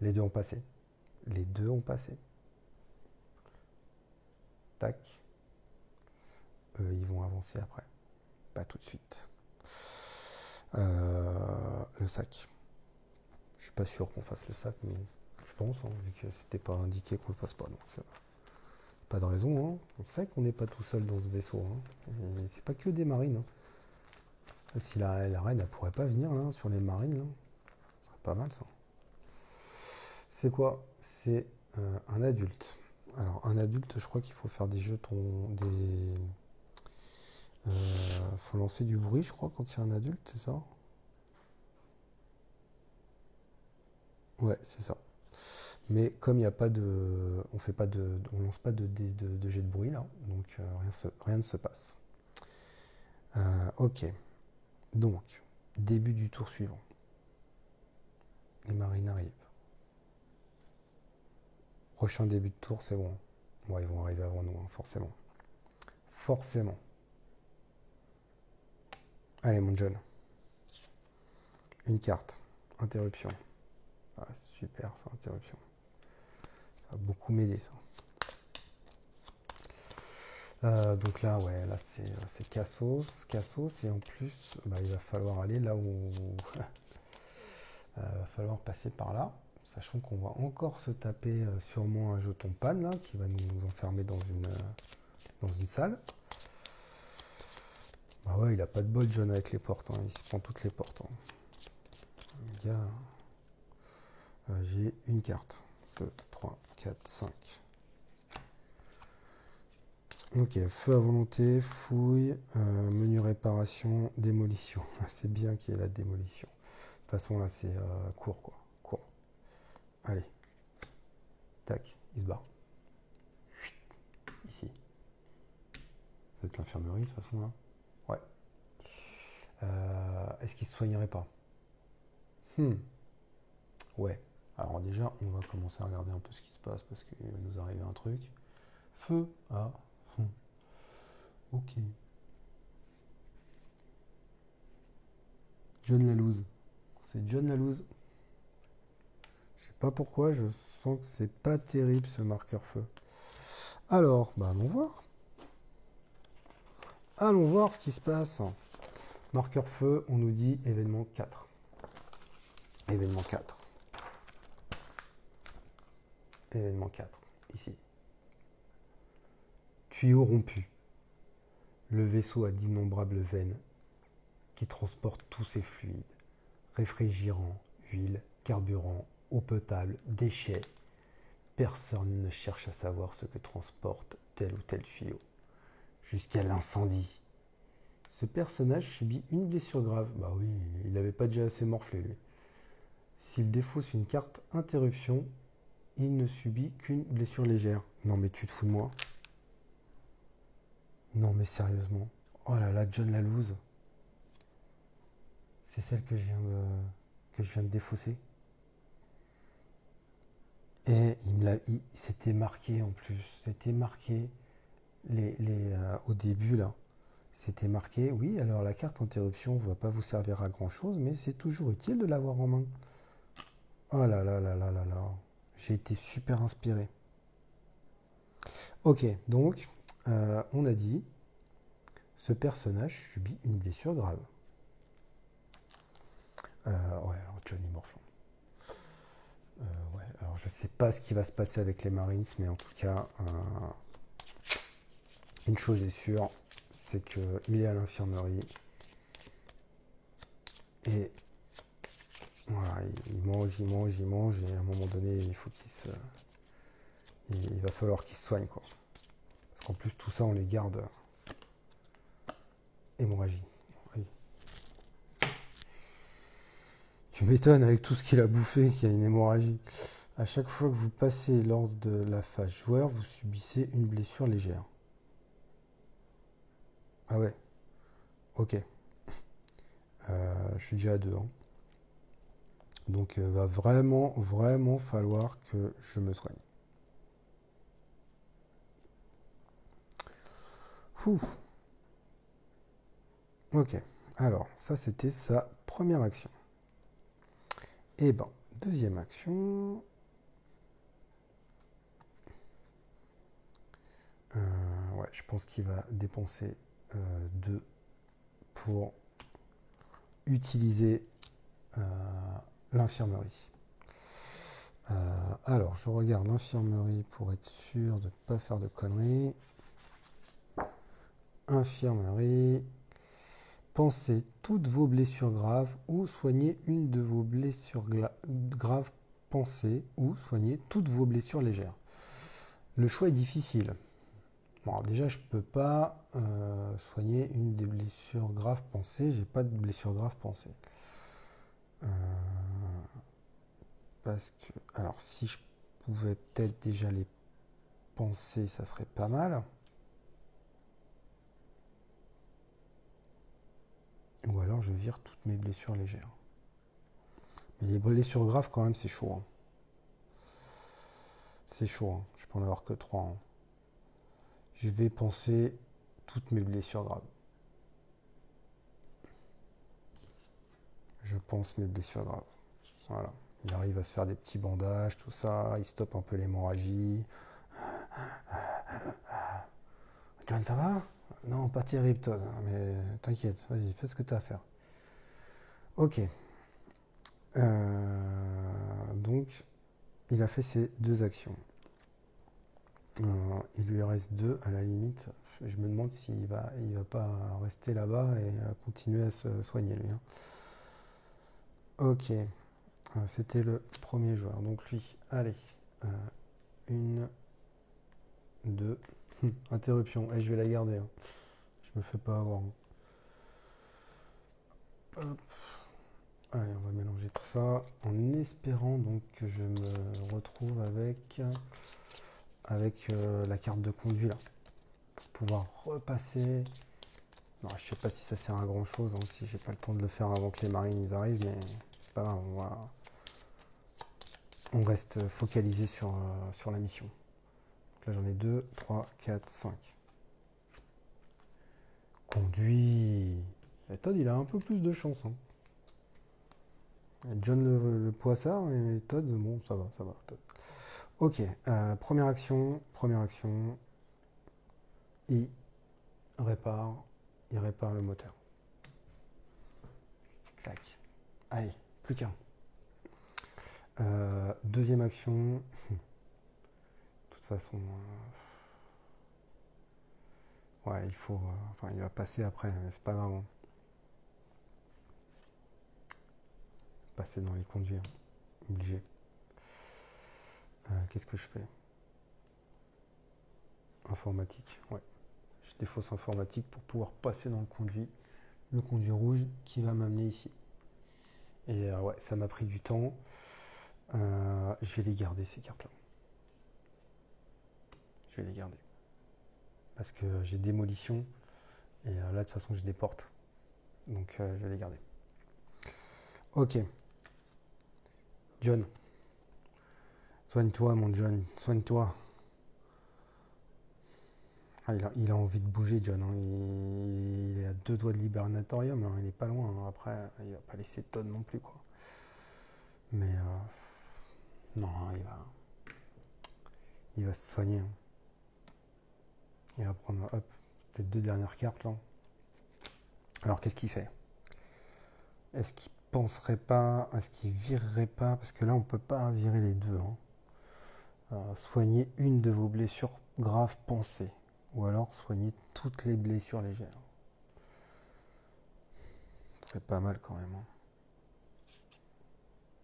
Les 2 ont passé. Les 2 ont passé. Tac. Eux, ils vont avancer après. Pas tout de suite. Le sac. Je suis pas sûr qu'on fasse le sac, mais je pense, hein, vu que c'était pas indiqué qu'on le fasse pas. Donc, pas de raison. Hein. On sait qu'on n'est pas tout seul dans ce vaisseau. Hein. Et c'est pas que des marines. Hein. Si la reine, elle pourrait pas venir là, sur les marines, là. Ce serait pas mal ça. C'est quoi? C'est un adulte. Alors, un adulte, je crois qu'il faut faire des jetons, faut lancer du bruit, je crois, quand il y a un adulte, c'est ça? Ouais, c'est ça. Mais comme il n'y a pas de, on fait pas de, on lance pas de jet de bruit là, donc rien ne se passe. Ok. Donc, début du tour suivant. Les marines arrivent. Prochain début de tour, c'est bon. Bon, ils vont arriver avant nous, hein, forcément. Forcément. Allez, mon John. Une carte. Interruption. Ah, super, ça, interruption. Ça va beaucoup m'aider, ça. Donc là, ouais, là c'est Cassos. Cassos, et en plus, bah, il va falloir aller là où. Va falloir passer par là. Sachant qu'on va encore se taper sûrement un jeton panne là, qui va nous enfermer dans une salle. Bah ouais, il a pas de bol, John, avec les portes. Hein. Il se prend toutes les portes. Hein. Les gars, j'ai une carte. 2, 3, 4, 5. Ok, feu à volonté, fouille, menu réparation, démolition. C'est bien qu'il y ait la démolition. De toute façon, là, c'est court, quoi. Court. Allez. Tac, il se barre. Ici. Ça va être l'infirmerie, de toute façon, là. Ouais. Est-ce qu'il se soignerait pas? Ouais. Alors déjà, on va commencer à regarder un peu ce qui se passe, parce qu'il va nous arriver un truc. Feu. Ah. Ok. John Lalouse. C'est John Lalouse. Je sais pas pourquoi, je sens que c'est pas terrible ce marqueur feu. Alors, bah allons voir. Allons voir ce qui se passe. Marqueur feu, on nous dit événement 4. Événement 4. Événement 4, ici. Tuyau rompu. Le vaisseau a d'innombrables veines qui transportent tous ces fluides. Réfrigérants, huile, carburant, eau potable, déchets. Personne ne cherche à savoir ce que transporte tel ou tel tuyau. Jusqu'à l'incendie. Ce personnage subit une blessure grave. Bah oui, il n'avait pas déjà assez morflé, lui. S'il défausse une carte interruption, il ne subit qu'une blessure légère. Non mais tu te fous de moi. Non mais sérieusement. Oh là là, John Lalouse. C'est celle que je viens de défausser. Et c'était marqué en plus. C'était marqué au début là. C'était marqué, oui, alors la carte interruption ne va pas vous servir à grand chose, mais c'est toujours utile de l'avoir en main. Oh là là là là là là. J'ai été super inspiré. Ok, donc, on a dit, ce personnage subit une blessure grave. Ouais, alors Johnny Morflon. Ouais, alors je sais pas ce qui va se passer avec les Marines, mais en tout cas, une chose est sûre, c'est qu'il est à l'infirmerie. Et voilà, il mange, et à un moment donné, il faut il va falloir qu'il se soigne, quoi. Parce qu'en plus, tout ça, on les garde. Hémorragie. Oui. Tu m'étonnes avec tout ce qu'il a bouffé qu'il y a une hémorragie. À chaque fois que vous passez lors de la phase joueur, vous subissez une blessure légère. Ah ouais. Ok. Je suis déjà à 2. Hein. Donc va vraiment, vraiment falloir que je me soigne. Fou. Ok, alors ça c'était sa première action. Et ben, deuxième action. Ouais, je pense qu'il va dépenser 2 pour utiliser l'infirmerie. Alors, je regarde l'infirmerie pour être sûr de ne pas faire de conneries. Infirmerie. Pensez toutes vos blessures graves ou soignez une de vos blessures graves. Pensez ou soignez toutes vos blessures légères. Le choix est difficile. Bon, alors déjà, je peux pas soigner une des blessures graves pensées. J'ai pas de blessures graves pensées. Parce que, alors, si je pouvais peut-être déjà les penser, ça serait pas mal. Ou alors, je vire toutes mes blessures légères. Mais les blessures graves, quand même, c'est chaud. Hein. C'est chaud. Hein. Je peux en avoir que 3. Hein. Je vais penser toutes mes blessures graves. Je pense mes blessures graves. Voilà. Il arrive à se faire des petits bandages, tout ça. Il stoppe un peu l'hémorragie. John, ça va? Non, pas terrible, Todd. Mais t'inquiète, vas-y, fais ce que t'as à faire. Ok. Donc, il a fait ces 2 actions. Il lui reste 2 à la limite. Je me demande s'il va pas rester là-bas et continuer à se soigner, lui. Hein. Ok. C'était le premier joueur. Donc lui, allez. 1, 2. Interruption. Et je vais la garder. Hein. Je me fais pas avoir. Hop. Allez, on va mélanger tout ça en espérant donc que je me retrouve avec la carte de conduit là. Pour pouvoir repasser. Non, je sais pas si ça sert à grand chose, hein, si j'ai pas le temps de le faire avant que les marines ils arrivent, mais c'est pas grave, on reste focalisé sur la mission. Donc là j'en ai 2, 3, 4, 5. Conduit. Et Todd il a un peu plus de chance. Hein. John le poissard, mais Todd, bon ça va, Todd. Ok, première action. Il répare le moteur. Tac. Allez, plus qu'un. Deuxième action. De toute façon, ouais, il faut. Enfin, il va passer après, mais c'est pas grave. Hein. Passer dans les conduits, hein. Obligé. Qu'est-ce que je fais? Informatique, ouais. Je défausse informatique pour pouvoir passer dans le conduit rouge qui va m'amener ici. Et ouais, ça m'a pris du temps. Je vais les garder ces cartes-là. Je vais les garder. Parce que j'ai démolition. Et là, de toute façon, je déporte. Donc, je vais les garder. Ok. John. Soigne-toi, mon John. Soigne-toi. Ah, il a envie de bouger, John. Hein. Il est à 2 doigts de l'hibernatorium. Hein. Il est pas loin. Hein. Après, il va pas laisser Todd non plus, quoi. Mais non, il va se soigner. Hein. Il va prendre, hop, ces 2 dernières cartes là. Alors qu'est-ce qu'il fait? Est-ce qu'il penserait pas? Est-ce qu'il virerait pas? Parce que là, on peut pas virer les 2. Hein. Soignez une de vos blessures graves pensées. Ou alors soignez toutes les blessures légères. Ce serait pas mal quand même. Hein.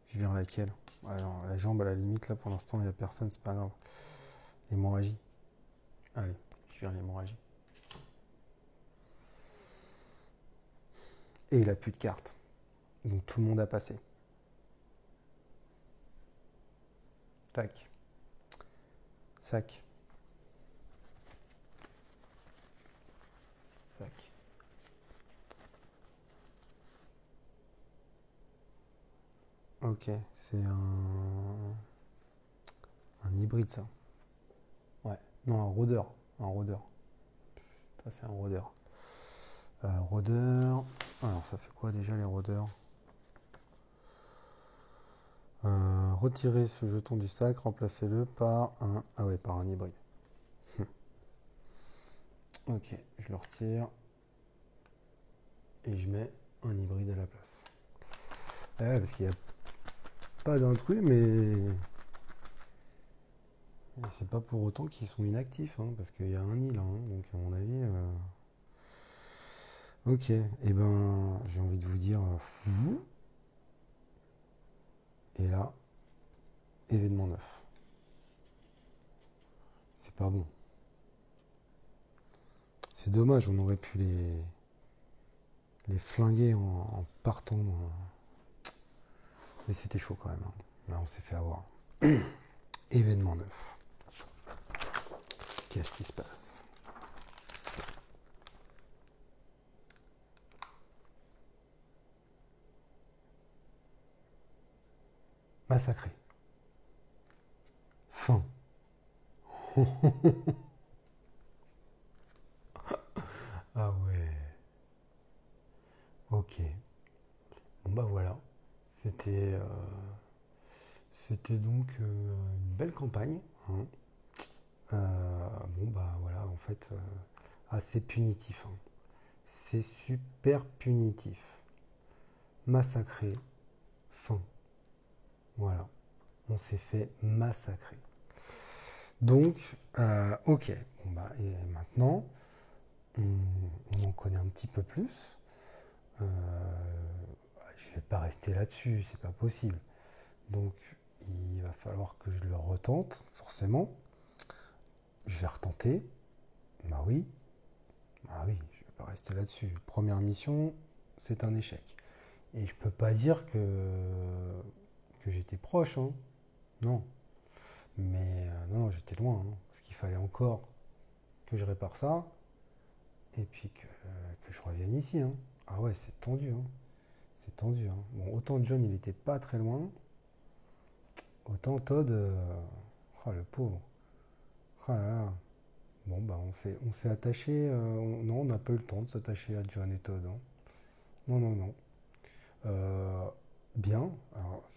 Je vire laquelle? Alors, la jambe à la limite, là pour l'instant il n'y a personne, c'est pas grave. L'hémorragie. Allez, je vire l'hémorragie. Et il a plus de cartes. Donc tout le monde a passé. Tac. Sac. Sac. Ok, c'est un hybride ça. Ouais, non, un rôdeur. Un rôdeur. Ça, c'est un rôdeur. Rôdeur. Alors, ça fait quoi déjà les rôdeurs? Retirer ce jeton du sac, remplacez-le par un. Ah ouais, par un hybride. Ok, je le retire. Et je mets un hybride à la place. Ouais, parce qu'il n'y a pas d'intrus, mais c'est pas pour autant qu'ils sont inactifs, hein, parce qu'il y a un nid là, hein, donc à mon avis. Ok, et ben j'ai envie de vous dire fou. Et là, événement neuf. C'est pas bon. C'est dommage, on aurait pu les flinguer en partant. Mais c'était chaud quand même, hein. Là, on s'est fait avoir. Événement neuf. Qu'est-ce qui se passe? Massacré. Fin. Ah ouais. Ok. Bon bah voilà. C'était c'était donc une belle campagne, hein. Bon bah voilà, en fait, assez punitif, hein. C'est super punitif. Massacré. Fin. Voilà. On s'est fait massacrer. Donc, ok. Bon bah, et maintenant, on en connaît un petit peu plus. Euh, je vais pas rester là-dessus, c'est pas possible. Donc, il va falloir que je le retente, forcément. Je vais retenter. Bah oui. Ah oui, je vais pas rester là-dessus. Première mission, c'est un échec. Et je peux pas dire que j'étais proche, hein. Non. Mais non, j'étais loin, hein, parce qu'il fallait encore que je répare ça, et puis que je revienne ici, hein. Ah ouais, c'est tendu, hein. C'est tendu, hein. Bon, autant John, il était pas très loin, autant Todd, oh le pauvre. Oh là là. Bon, bah on s'est attaché, non, on n'a pas eu le temps de s'attacher à John et Todd, hein. Non, non, non. Euh, Bien, alors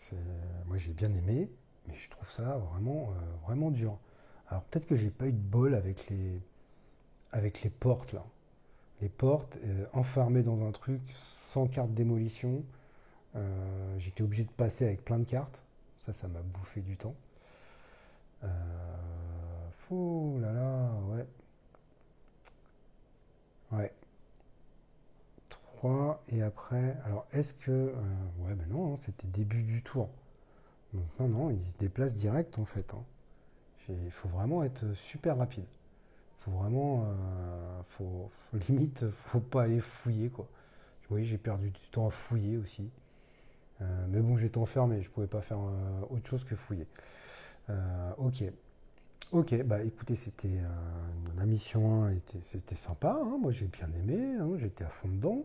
moi j'ai bien aimé, mais je trouve ça vraiment, vraiment dur. Alors peut-être que j'ai pas eu de bol avec les portes là. Les portes enfermées dans un truc sans carte démolition. J'étais obligé de passer avec plein de cartes. Ça m'a bouffé du temps. Fou là là, ouais. Ouais. 3 et après. Alors est-ce que. Ouais, ben non, hein, c'était début du tour. Donc non, non, il se déplace direct en fait, hein. Il faut vraiment être super rapide. Faut vraiment. Limite, faut pas aller fouiller quoi. Oui, j'ai perdu du temps à fouiller aussi. Mais bon, j'étais enfermé, je pouvais pas faire autre chose que fouiller. Ok. Ok, bah écoutez, la mission 1 c'était sympa, hein, moi j'ai bien aimé, hein, j'étais à fond dedans,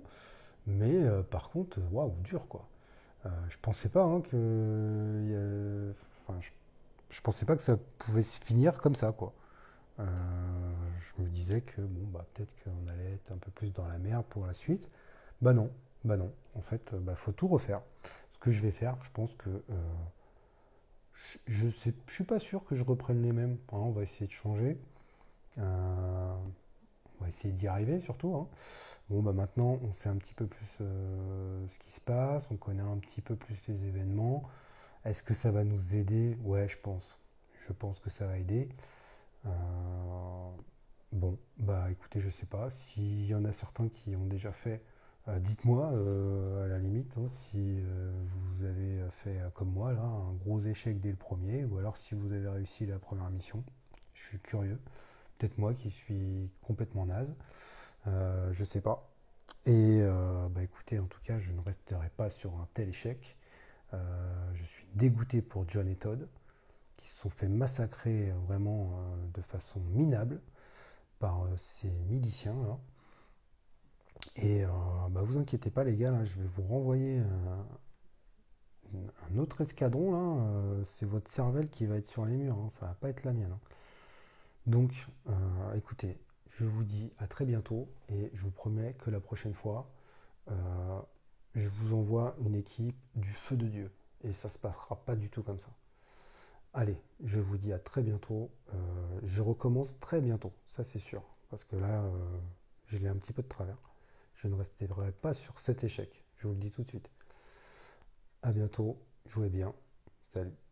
mais par contre, waouh, dur quoi. Je pensais pas hein, enfin, je pensais pas que ça pouvait se finir comme ça quoi. Euh, je me disais que bon bah peut-être qu'on allait être un peu plus dans la merde pour la suite. Bah non, bah non. En fait, bah faut tout refaire. Ce que je vais faire, je pense que je suis pas sûr que je reprenne les mêmes, hein. On va essayer de changer. Euh, on va essayer d'y arriver surtout, hein. Bon bah maintenant on sait un petit peu plus ce qui se passe, on connaît un petit peu plus les événements. Est-ce que ça va nous aider? Ouais, je pense. Je pense que ça va aider. Euh, Bon, bah écoutez, je sais pas. S'il y en a certains qui ont déjà fait, dites-moi à la limite hein, si vous avez fait comme moi là, un gros échec dès le premier, ou alors si vous avez réussi la première mission. Je suis curieux. Peut-être moi qui suis complètement naze. Je sais pas. Et bah écoutez, en tout cas, je ne resterai pas sur un tel échec. Je suis dégoûté pour John et Todd, qui se sont fait massacrer vraiment de façon minable par ces miliciens là. Et bah, vous inquiétez pas les gars, là, je vais vous renvoyer un autre escadron, là, c'est votre cervelle qui va être sur les murs, hein, ça va pas être la mienne, hein. Donc, écoutez, je vous dis à très bientôt et je vous promets que la prochaine fois, euh, je vous envoie une équipe du feu de Dieu. Et ça se passera pas du tout comme ça. Allez, je vous dis à très bientôt. Je recommence très bientôt, ça c'est sûr. Parce que là, je l'ai un petit peu de travers. Je ne resterai pas sur cet échec. Je vous le dis tout de suite. À bientôt, jouez bien. Salut.